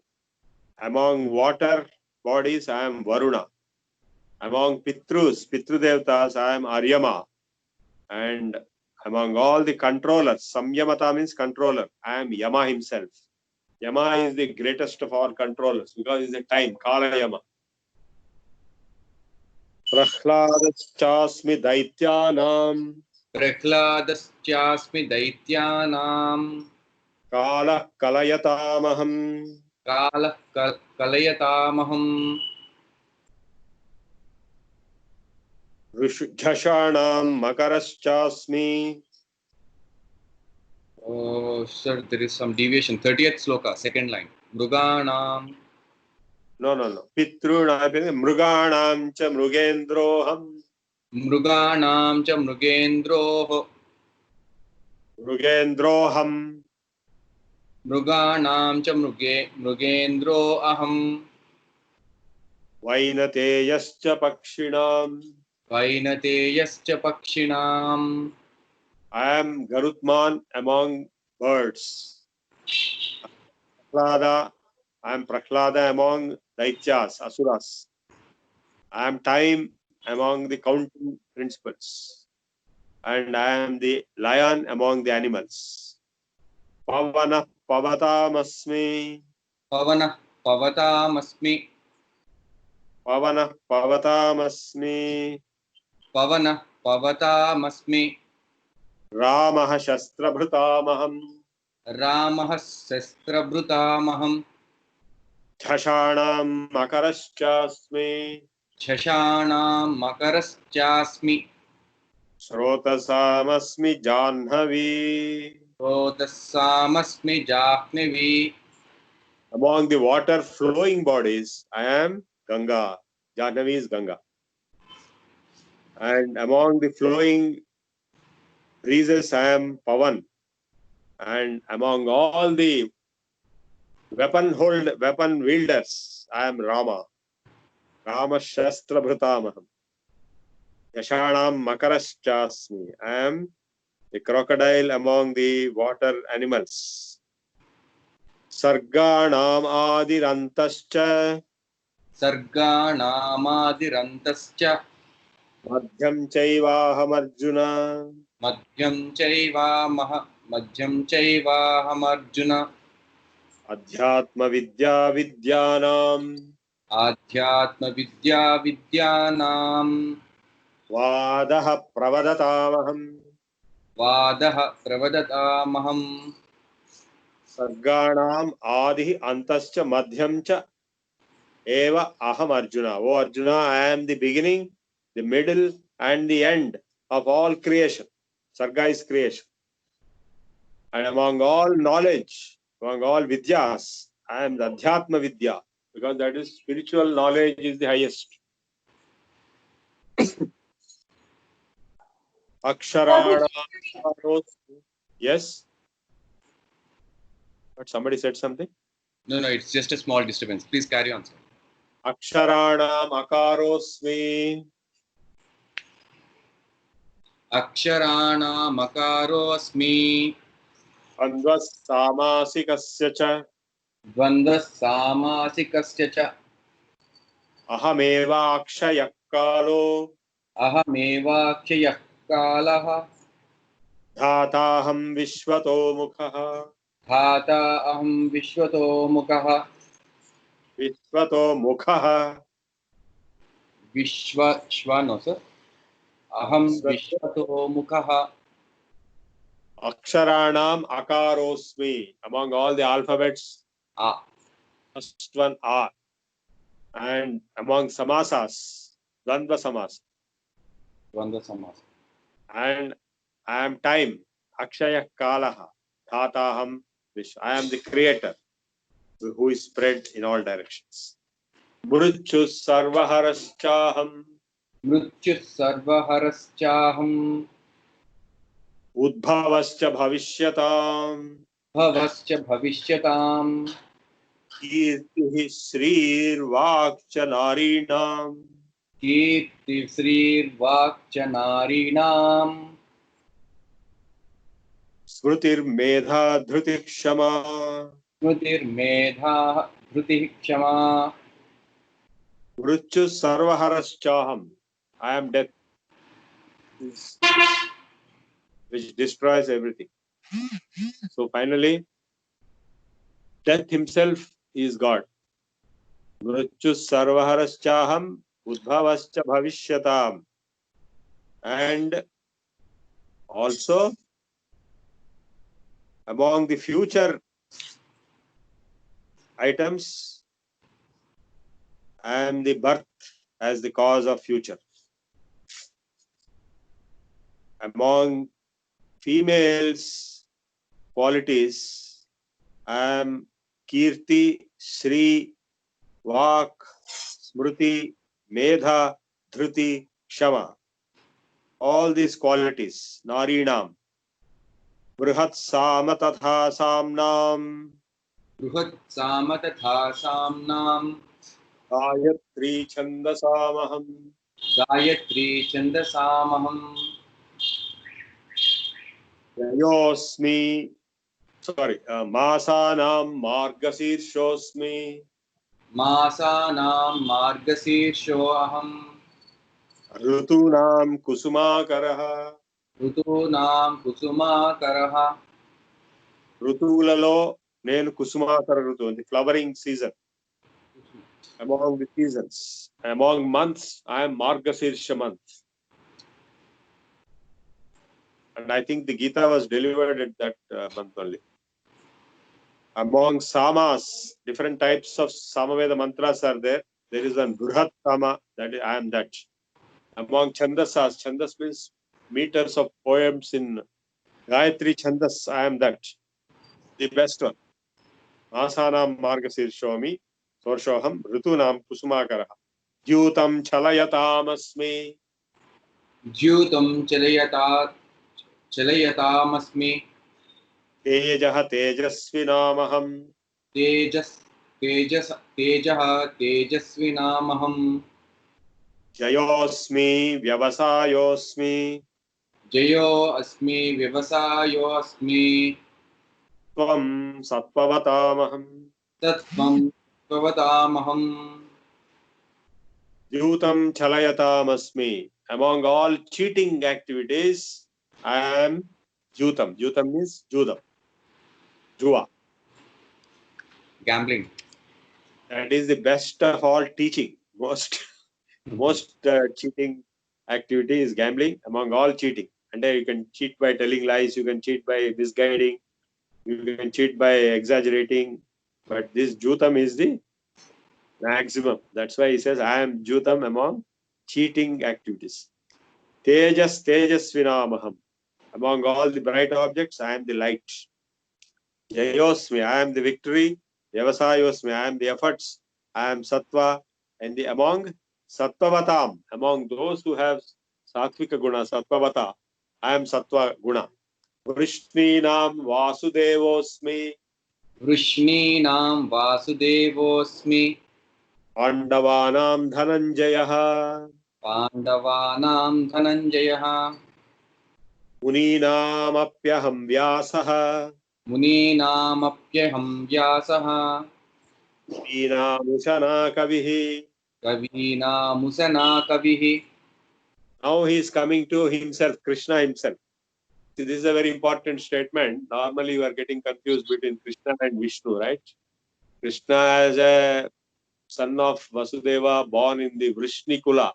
Among water bodies, I am Varuna. Among Pitrus, Pitru Devtas, I am Aryama. And among all the controllers, Samyamata means controller, I am Yama himself. Yama is the greatest of all controllers because it's the time, Kala Yama. Prahladachasmi Daityanam प्रह्लादश्चास्मि दैत्यानां Kala Kalayatamaham कालः कलयतामहम् Jhashanam Makaraschasmi. Oh, sir, there is some deviation. 30th sloka, second line. Mruganam. No. Pitrunam, Mruganam cha Mrugendroham. Mruganam cha Mrugendroh. Mrugendroham. Mruganam cha Mrugendro aham. Vainateyascha Pakshinam. Vainateyascha pakshinam. I am Garutman among birds. Prahlada, I am Prahlada among Daityas, Asuras. I am time among the counting principles. And I am the lion among the animals. Pavana Pavatamasmi. Pavana pavatamasmi. Pavana Pavatamasmi. Pavana pavatamasmi. Ramaha Shastrabhrutamaham. Ramah sastrabhrutamaham. Jhashanam Makaraschasmi. Shashanam makaraschasmi. Srotasamasmi Janhavi. Rotasamasmi jahnavi. Among the water flowing bodies, I am Ganga. Janhavi is Ganga. And among the flowing breezes, I am Pavan. And among all the weapon wielders, I am Rama. Rama Shastra Bhrutamaham. Yashanam Makaraschasmi. I am the crocodile among the water animals. Sarganam Adirantascha. Sarganamadirantascha. Madhyam Chaivaham Arjuna. Madhyam chaivaaham Arjuna. Adhyatma Vidya Vidyanam. Adhyatma vidyanam. Vadaha Pravadatamaham. Vadaha pravadatamaham. Sarganam Adi Antascha Madhyam Cha Eva Aham Arjuna. O Arjuna, I am the beginning, the middle, and the end of all creation. Sarga is creation. And among all knowledge, among all vidyas, I am the Adhyatma Vidya, because that is spiritual knowledge is the highest. Aksharana. Yes? But somebody said something? No, it's just a small disturbance. Please carry on, sir. Aksharanam Akarosmi. Aksharana makaro asmi. Andvas Samasikasya Cha. Dvandva samasikasya cha. Ahameva Akshayakalo. Ahamevakshayah kalah. Dhataham Vishwato Mukhaha. Dhata aham vishwato mukha. Vishwato Mukhaha. No, sir. Aham vishwato mukha. Aksharanam Akarosmi. Among all the alphabets, first one R. And among samasas, Dvandva Samas. Dvandva samas. And I am time, Akshaya Kalaha, Dhataham Vishwa. I am the creator who is spread in all directions. Mruchu Sarvaharaschaham. Mrutyuh sarvaharaschaham. Udbhavascha Bhavishyatam. Bhavascha bhavishyatam. Kirtihi Srir Vakcha Narinam. Kirti srir vakcha narinam. Smrutir Medha Dhruti Kshama. स्मृतिर्मेधा धृतिः क्षमा मृत्यु sarvaharashchaham. I am death, which destroys everything. So finally, death himself is God. Mrityu sarvaharashchaham udbhavascha bhavishyatam. And also among the future items, I am the birth as the cause of future. Among females' qualities, I am Kirti, Shri, Vak, Smriti, Medha, Dhruti, Kshama. All these qualities, Narinam. Brihat Sama Tatha Samnam. बृहत् साम तथा साम्नां Gayatri Chandasamaham. Gayatri छन्दसामहम् Yayosmi. Masanam Margasirshosmi. मासानां मार्गशीर्षो अहम् Rutunam Kusumakaraha. ऋतूनां कुसुमाकरः Rutuలలో నేను కుసుమాకర ఋతువు, the flowering season. Among the seasons, among months, I am Margasirsha month. And I think the Gita was delivered at that month only. Among Samas, different types of Samaveda mantras are there. There is one Bruhat Sama, that I am that. Among Chandasas, Chandas means meters of poems in Gayatri Chandas, I am that. The best one. Masanam Margasirshomi, Sorshoham, Rutunam Kusumakaraha. Dyutam Chalayatamasmi. द्यूतं चलयतामस्मि Tejah Tejasvinamaham. तेजः तेजस्विनामहम् Jayosmi Vyavasayosmi. जयो अस्मि व्यवसायो अस्मि Tvam Sattvatamaham. तत्त्वं त्ववतामहम् Dyutam Chalayatamasmi. Among all cheating activities, I am Dyutam. Dyutam means Judam. Jua. gambling That is the best of all teaching. Most cheating activity is gambling among all cheating. And you can cheat by telling lies, you can cheat by misguiding, you can cheat by exaggerating. But this Jutam is the maximum. That's why he says, I am Jutam among cheating activities. Tejasvinamaham. Among all the bright objects, I am the light. Jayosmi, I am the victory. Vyavasayosmi, I am the efforts. I am Sattva. And among Sattvavatam, among those who have Sattvika Guna, Sattvavata, I am Sattva Guna. Vrishninam Vasudevosmi. वृष्णीनां वासुदेवोऽस्मि Pandavanam Dhananjayah. पाण्डवानां धनञ्जयः Muninam Apyaham Vyasah. मुनीनामप्यहं व्यासः Mushana Kavihi. कवीनामुसना कविः Now he is coming to himself, Krishna himself. See, this is a very important statement. Normally you are getting confused between Krishna and Vishnu, right? Krishna as a son of Vasudeva, born in the Vrishnikula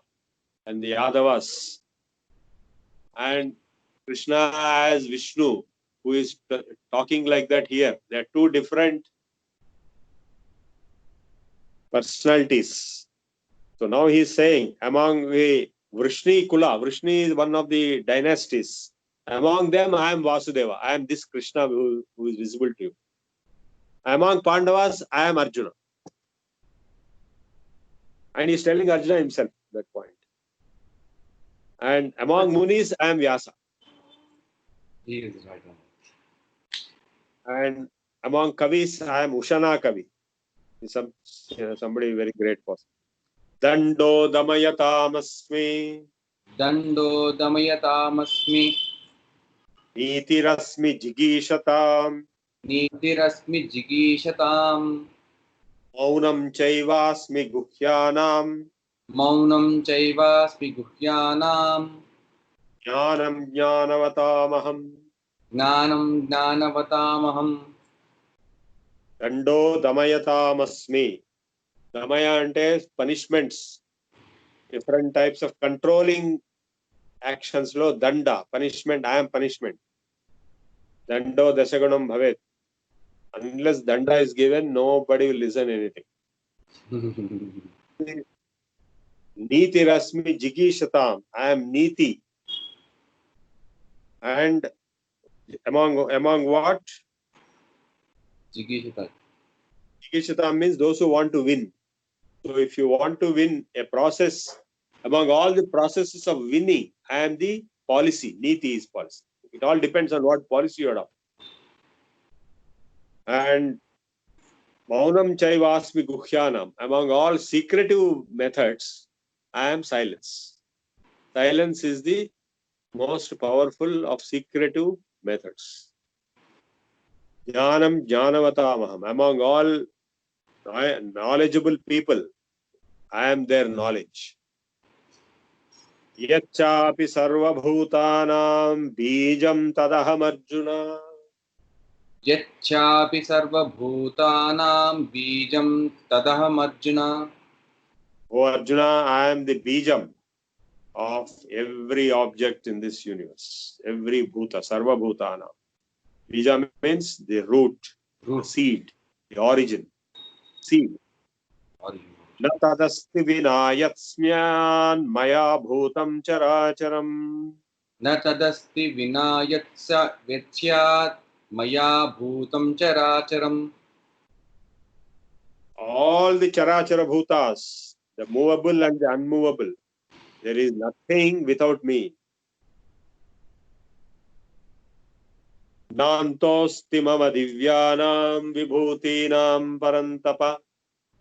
and the Yadavas. And Krishna as Vishnu, who is talking like that here. They are two different personalities. So now he is saying, among the Vrishnikula, Vrishni is one of the dynasties. Among them, I am Vasudeva. I am this Krishna who is visible to you. Among Pandavas, I am Arjuna. And he is telling Arjuna himself at that point. And among Munis, I am Vyasa. He is right one. And among Kavis, I am Ushana Kavi. Somebody very great person. Dando Damayatamasmi. दण्डो दमयतामस्मि Nitirasmi Jigishatam. नीतिरस्मि जिगीषताम् मौनं चैवास्मि गुह्यानां मौनं चैवास्मि गुह्यानाम् ज्ञानं ज्ञानवतामहम् ज्ञानं ज्ञानवतामहम् दण्डो दमयतामस्मि. Damaya ante punishments, different types of controlling actions lo danda, punishment. I am punishment. Dando dasagunam bhavet. Unless danda is given, nobody will listen anything. Niti rasmi jigishatam. I am niti. And among what? जिगीषताम् Jigishatam means those who want to win. So if you want to win a process, among all the processes of winning, I am the policy. Niti is policy. It all depends on what policy you adopt. And Maunam Chaivasmi Guhyanam. Among all secretive methods, I am silence. Silence is the most powerful of secretive methods. Jnanam Jnanavatamaham. Among all knowledgeable people, I am their knowledge. Yachapi sarvabhutanam bijam tadaham Arjuna. यच्चापि सर्वभूतानां बीजं तदहम् Arjuna O Arjuna, I am the bijam of every object in this universe. Every bhuta, sarva bhutana. Bija means the root, the seed, the origin, seed. Na tadasti vinayatsmyan maya bhutam characharam. न तदस्ति विना यत्स्यात् मया भूतं चराचरम् All the charachara bhutas, the movable and the unmovable, there is nothing without me. Nantosti mama divyanam vibhutinam parantapa.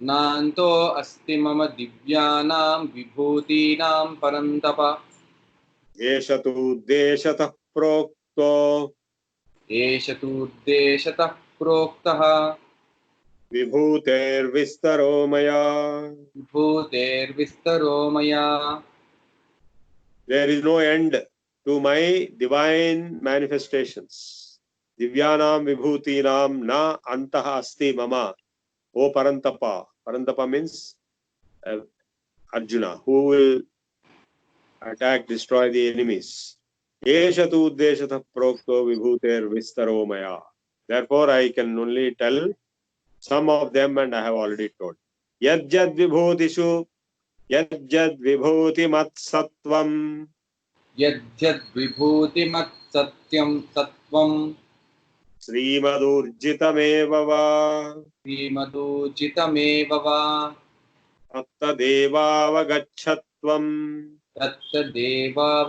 नान्तो अस्ति मम दिव्यानां विभूतीनां परन्तप एष तु उद्देशतः प्रोक्तो एष तु उद्देशतः प्रोक्तः विभूतेर्विस्तरो मया. विभूतेर्विस्तरो मया There is no end to my divine manifestations. Divyanam vibhutinam na antah asti mama. O Parantapa. Parantapa means Arjuna, who will attack, destroy the enemies. Esha tu uddeshatah prokto vibhuter vistaro maya. Therefore, I can only tell some of them, and I have already told. Yajjad vibhutishu yajjad vibhuti mat sattvam यद्यद् विभूतिमत् सत्यं सत्वं श्रीमदूर्जितमेव वा श्रीमदूर्जितमेव वा तत्तदेवावगच्छत्वम् तत्तदेवावगच्छत्वं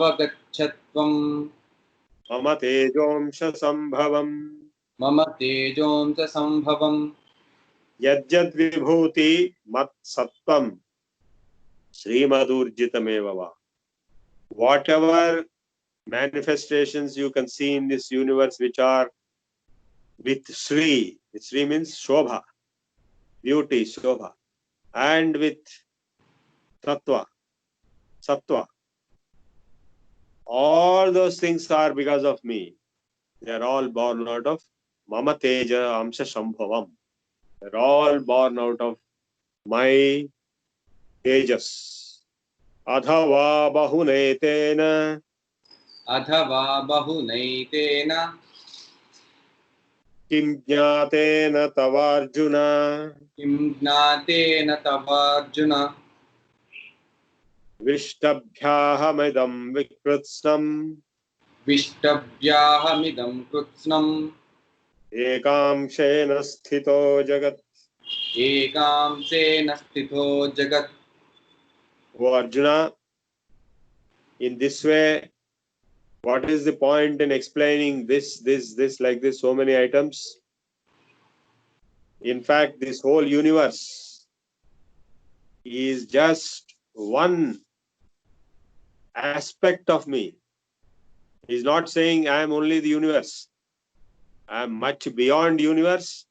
मम तेजोंश संभवम्. मम तेजोंस संभवम् यज्जद विभूति मत सत्वम श्रीमदूर्जितमेव वा. Whatever manifestations you can see in this universe which are with Sri, Sri means Shobha, beauty, Shobha, and with Tattva, Sattva, all those things are because of me. They are all born out of Mama Teja Amsha Sambhavam. They are all born out of my Tejas. Adhava bahunetena अथवा बहुनैतेन kim jnatena tavarjuna किं ज्ञातेन तवार्जुन vishtabhyahamidam vikrutsam विष्टव्याहमिदं कृत्स्नम् ekamshena sthito jagat. एकांशेन स्थितो जगत् O Arjuna, in this way, what is the point in explaining this, like this, so many items? In fact, this whole universe is just one aspect of me. He's not saying I am only the universe. I am much beyond universe,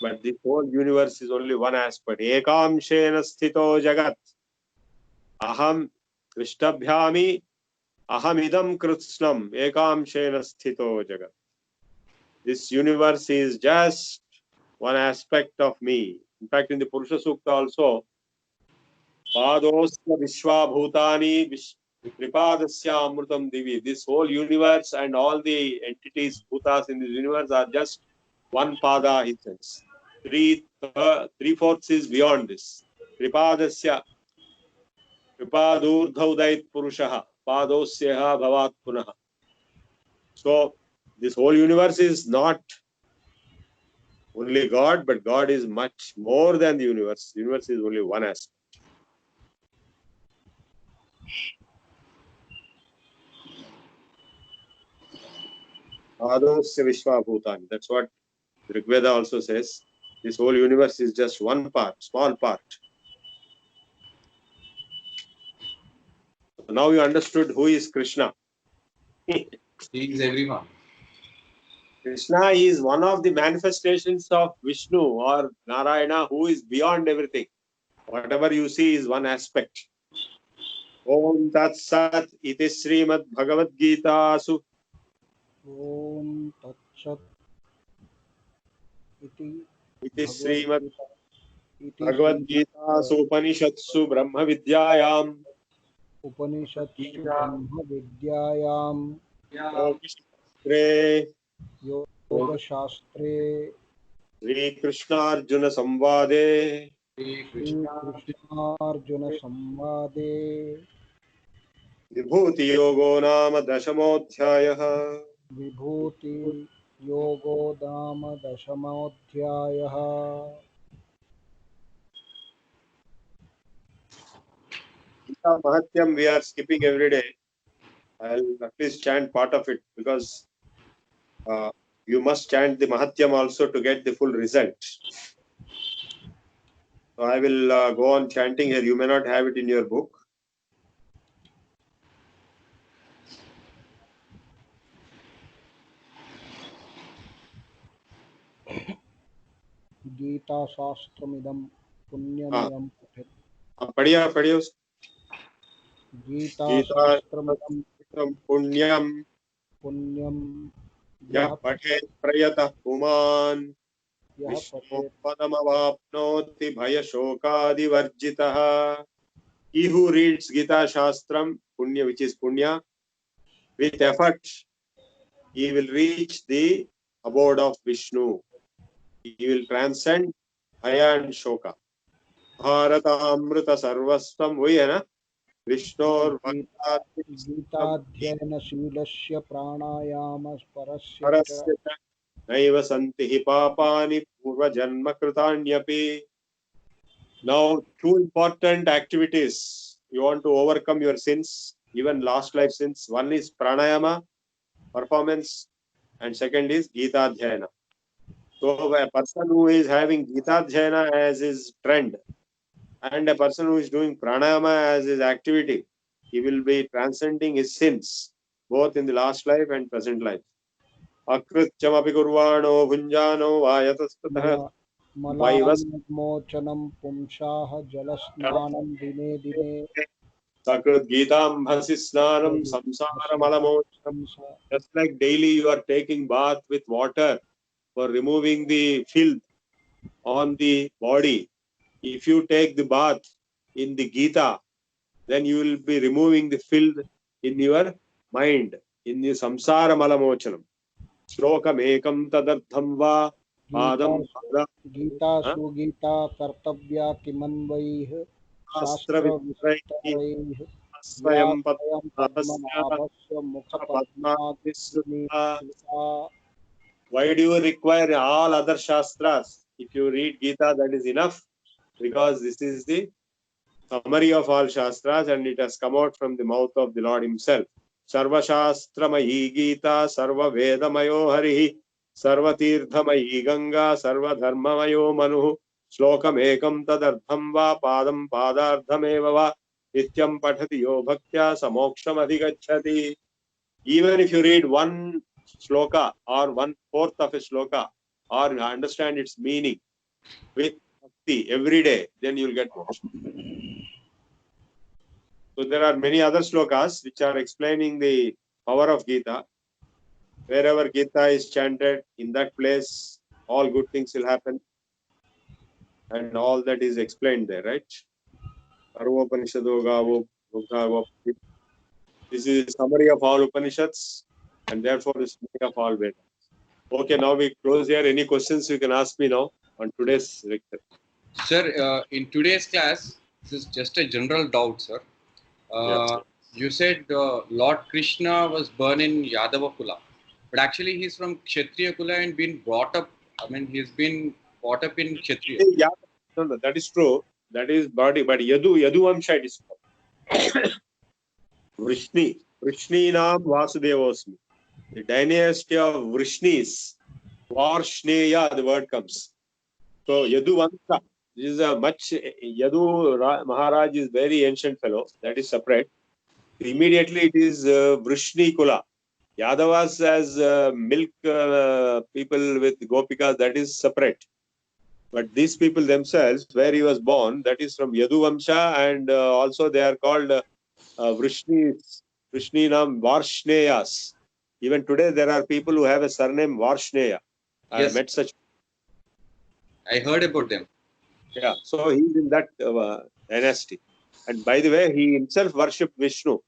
but the whole universe is only one aspect. Ekamshena sthito jagat. Aham Krishtabhyami ahamidam kritsnam ekamshena sthito jagat. This universe is just one aspect of me. In fact, in the Purusha Sukta also, Padosya Vishwabhutani Kripadasya Amrutam Divi. This whole universe and all the entities, bhutas in this universe are just one pada, he says. Three-fourths is beyond this. Kripadasya Kripadurdhaudait Purushaha Padosyaha Bhavat Punaha. So, this whole universe is not only God, but God is much more than the universe. The universe is only one aspect. Adosya Vishwabhutani. That's what Rigveda also says. This whole universe is just one part, small part. So now you understood who is Krishna. He is everyone. Krishna is one of the manifestations of Vishnu or Narayana, who is beyond everything. Whatever you see is one aspect. Om Tat Sat iti Srimad Bhagavad Gita Su Om Tat Sat iti Srimad Bhagavad Gita Su Upanishatsu Brahma Vidyayam Upanishatsu Brahma Vidyayam Yoga Shastre Sri Krishna Arjuna Samvade Shri Shri Krishna Krishna Arjuna Samvade Vibhuti Yogo Nama Dashamodhyayah. Vibhuti Yogo Dama Dashamodhyayah. Gita Mahatyam we are skipping every day. I'll at least chant part of it because you must chant the Mahatyam also to get the full result. So I will go on chanting here. You may not have it in your book. Gita Shastramidam Punyamyam Pathet. Padhiyo. Gita Gita Shastramidam Punyam Punyam Yah Pathet Prayatah Puman Yah Vishnu Pathet. Padamavapnoti Bhaya Shokadi Varjitaha. He who reads Gita Shastram, Punya, which is Punya, with effort, he will reach the abode of Vishnu. He will transcend Bhaya and Shoka. Bharata Amrita Sarvasvam, वही है ना? Vishnor गीताध्ययन शीलस्य प्राणायाम परस्य च Parasya Naiva Santi Papani Purva Janma Kritanyapi. Now, two important activities. You want to overcome your sins, even last life sins. One is pranayama, performance, and second is Gita Dhyana. So, a person who is having Gita Dhyana as his trend and a person who is doing pranayama as his activity, he will be transcending his sins, both in the last life and present life. Akrityamapi kurvano bhunjano vayatastatah vaivas मलान्मोचनं पुंसाः जलस्नानं दिने दिने Sakrit Geetam Bhasisnanam Samsara Malamocham. Just like daily you are taking bath with water for removing the filth on the body. If you take the bath in the Gita, then you will be removing the filth in your mind, in the Samsara Malamochanam. Slokam ekam tadartham va padam pada गीता सुगीता कर्तव्या किमन्वैः astra vitraihi शास्त्रविस्तरैः asvayam व्याख्यां padmasya पद्मनाभस्य padma. मुखपद्माग्निमिता. Why do you require all other shastras? If you read Gita, that is enough, because this is the summary of all shastras and it has come out from the mouth of the Lord himself. Sarva shastramayi Gita, sarva vedamayo harihi, sarva tirthamayi Ganga, sarva dharmamayo manuhu, slokam ekam tadartham va padam padardhameva va, nityam pathati yo bhaktya samoksham adhigacchati. Even if you read one shloka or 1/4 of a shloka or understand its meaning with bhakti every day, then you will get moksha. So there are many other shlokas which are explaining the power of Gita. Wherever Gita is chanted, in that place, all good things will happen. And all that is explained there, right? Sarvopanishado Gavo, Bhagavo. This is a summary of all Upanishads and therefore the summary of all Vedas. Okay, now we close here. Any questions you can ask me now on today's lecture. Sir, in today's class, this is just a general doubt, sir. You said Lord Krishna was born in Yadava Kula, but actually he's from Kshatriya Kula and been brought up. I mean, he's been brought up in Kshatriya. Yeah, no, that is true. That is body, but Yaduvamsha it is called. Vrishninam Vasudevosmi. The dynasty of Vrishnis, Varshneya, the word comes. So Yaduvamsha, this is a much, Yadu Maharaj is very ancient fellow, that is separate. Immediately it is Vrishni Kula. Yadavas as milk people with Gopika, that is separate. But these people themselves, where he was born, that is from Yaduvamsha, and also they are called Vrishninam Varshneyas. Even today there are people who have a surname Varshneya. I met such. I heard about them. Yeah, so he is in that dynasty. And by the way, he himself worshipped Vishnu.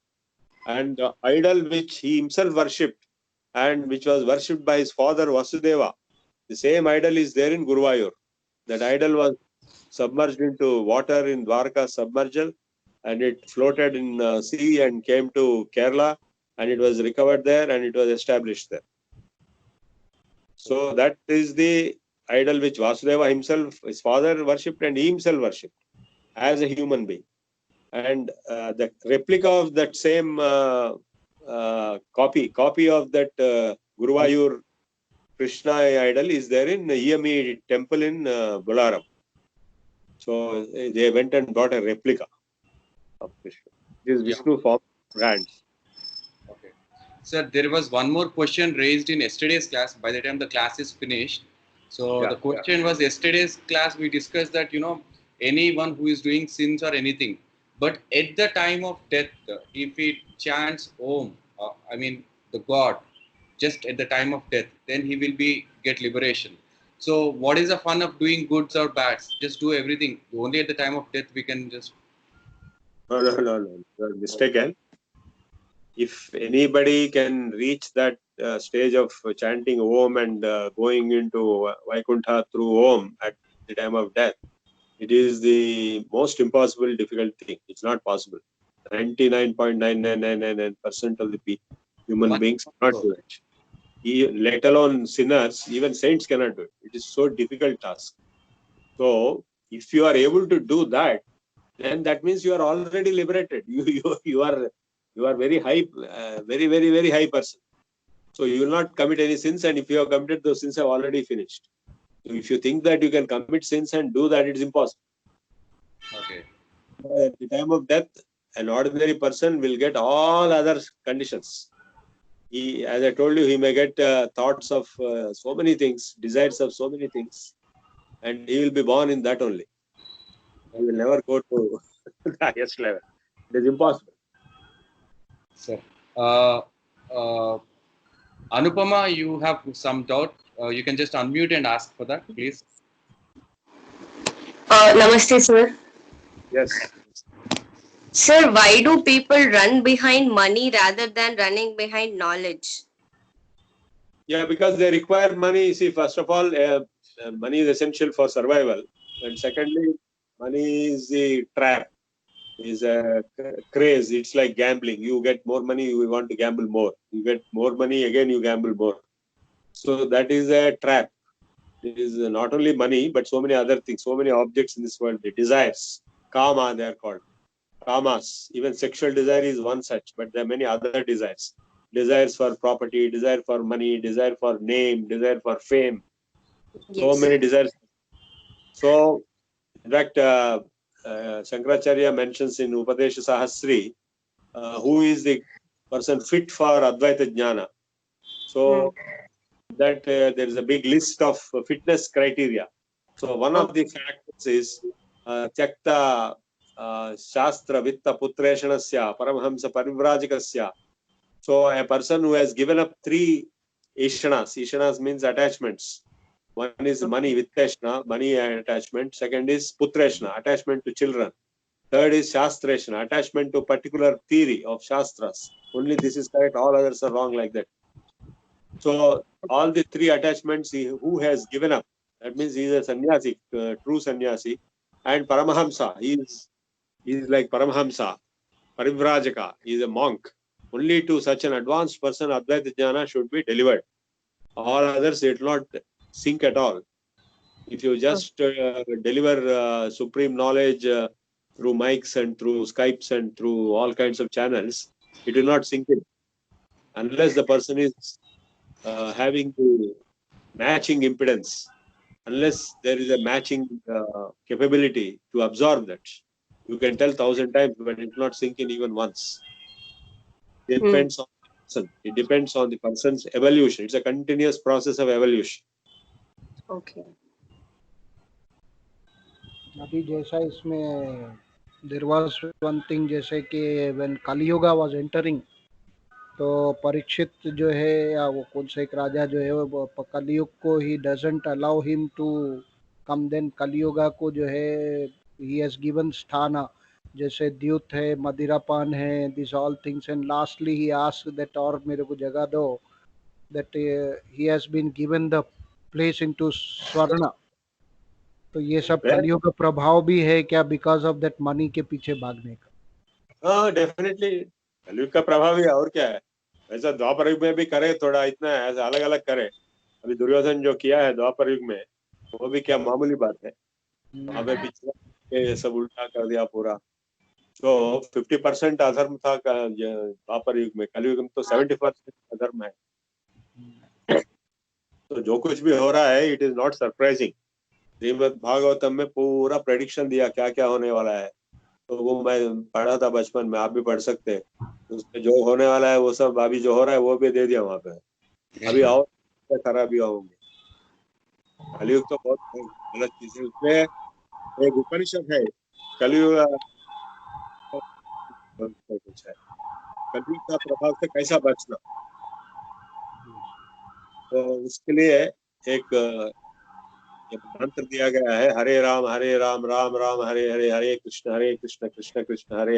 And the idol which he himself worshipped and which was worshipped by his father Vasudeva, the same idol is there in Guruvayur. That idol was submerged into water in Dwarka submerged, and it floated in sea and came to Kerala, and it was recovered there and it was established there. So that is the idol which Vasudeva himself, his father worshipped, and he himself worshipped as a human being. And the replica of that same copy of that Guruvayur Krishna idol is there in Iyami temple in Bolaram. So they went and brought a replica of Krishna. This Vishnu form brands. Okay. Sir, there was one more question raised in yesterday's class by the time the class is finished. So the question was, yesterday's class we discussed that, anyone who is doing sins or anything, but at the time of death, if he chants Om, the God, just at the time of death, then he will get liberation. So what is the fun of doing goods or bads? Just do everything. Only at the time of death we can just... No. You're mistaken. If anybody can reach that stage of chanting Om and going into Vaikuntha through Om at the time of death, it is the most impossible, difficult thing. It's not possible. 99.9999% of the human beings cannot do it. Let alone sinners, even saints cannot do it. It is so difficult task. So, if you are able to do that, then that means you are already liberated. You are very high, very, very, very high person. So you will not commit any sins, and if you have committed, those sins have already finished. So if you think that you can commit sins and do that, it is impossible. Okay. At the time of death, an ordinary person will get all other conditions. As I told you, he may get thoughts of so many things, desires of so many things, and he will be born in that only. He will never go to the highest level. It is impossible. Sir, Anupama, you have some doubt. You can just unmute and ask for that, please. Namaste, sir. Yes. Sir, why do people run behind money rather than running behind knowledge? Yeah, because they require money. See, first of all, money is essential for survival. And secondly, money is the trap, is a craze. It's like gambling. You get more money, you want to gamble more. You get more money, again you gamble more. So that is a trap. It is not only money, but so many other things, so many objects in this world. The desires, kama they are called. Kamas, even sexual desire is one such, but there are many other desires. Desires for property, desire for money, desire for name, desire for fame. Yes. So many desires. So, in fact, Shankaracharya mentions in Upadesha Sahasri, who is the person fit for Advaita Jnana. So that there is a big list of fitness criteria. So one of the factors is Tyakta Shastra Vitta Putreshanasya Paramhamsa Parivrajikasya. So a person who has given up 3 Ishanas, Ishanas means attachments. One is money, Vitteshna, money attachment. Second is Putreshna, attachment to children. Third is Shastreshna, attachment to particular theory of Shastras. Only this is correct, all others are wrong like that. So all the 3 attachments who has given up, that means he is a sannyasi, true sannyasi. And Paramahamsa, he is like Paramahamsa, Parivrajaka, he is a monk. Only to such an advanced person, Advaita Jnana should be delivered. All others, it will not sink at all. If you just deliver supreme knowledge through mics and through Skypes and through all kinds of channels, it will not sink in. Unless the person is having the matching impedance, unless there is a matching capability to absorb that. You can tell 1,000 times, but it will not sink in even once. It depends on the person. It depends on the person's evolution. It's a continuous process of evolution. Okay. अभी जैसा इसमें देयर वाज वन थिंग जैसे कि व्हेन कलियुगा वाज एंटरिंग, तो परीक्षित जो है या वो कौन सा एक राजा जो है वो कलियुग को he doesn't allow him to come, then Kaliyuga को जो है ही हैज गिवन स्थान, जैसे द्यूत है, मदिरापान है, this all things, and lastly he asked that और मेरे को जगह दो, that he has been given the place into स्वर्ण। तो ये सब कलियुग का प्रभाव भी है क्या, बिकॉज ऑफ दैट मनी के पीछे भागने का? हाँ, डेफिनेटली कलयुग का प्रभाव ही है, और क्या है। वैसा द्वापर युग में भी करे थोड़ा, इतना ऐसा अलग अलग करे। अभी दुर्योधन जो किया है द्वापर युग में, वो भी क्या मामूली बात है। वहां पे पिछड़ा सब उल्टा कर दिया पूरा। तो 50% अधर्म था द्वापर युग में, कलयुग में तो 70% अधर्म है। तो जो कुछ भी हो रहा है, इट इज नॉट सरप्राइजिंग। श्रीमद् भागवतम में पूरा प्रेडिक्शन दिया क्या क्या होने वाला है। तो वो मैं पढ़ा था बचपन में, आप भी पढ़ सकते हैं। उसमें जो होने वाला है वो सब, अभी जो हो रहा है वो भी दे दिया वहां पे। अभी और खराबी होंगे। कलयुग तो बहुत गलत चीज है। उसमें एक उपनिषद है, कलयुग कुछ है, कलयुग का प्रभाव से कैसा बचना। तो उसके लिए एक मंत्र दिया गया है, हरे राम राम राम हरे हरे, हरे कृष्ण कृष्ण कृष्ण हरे हरे।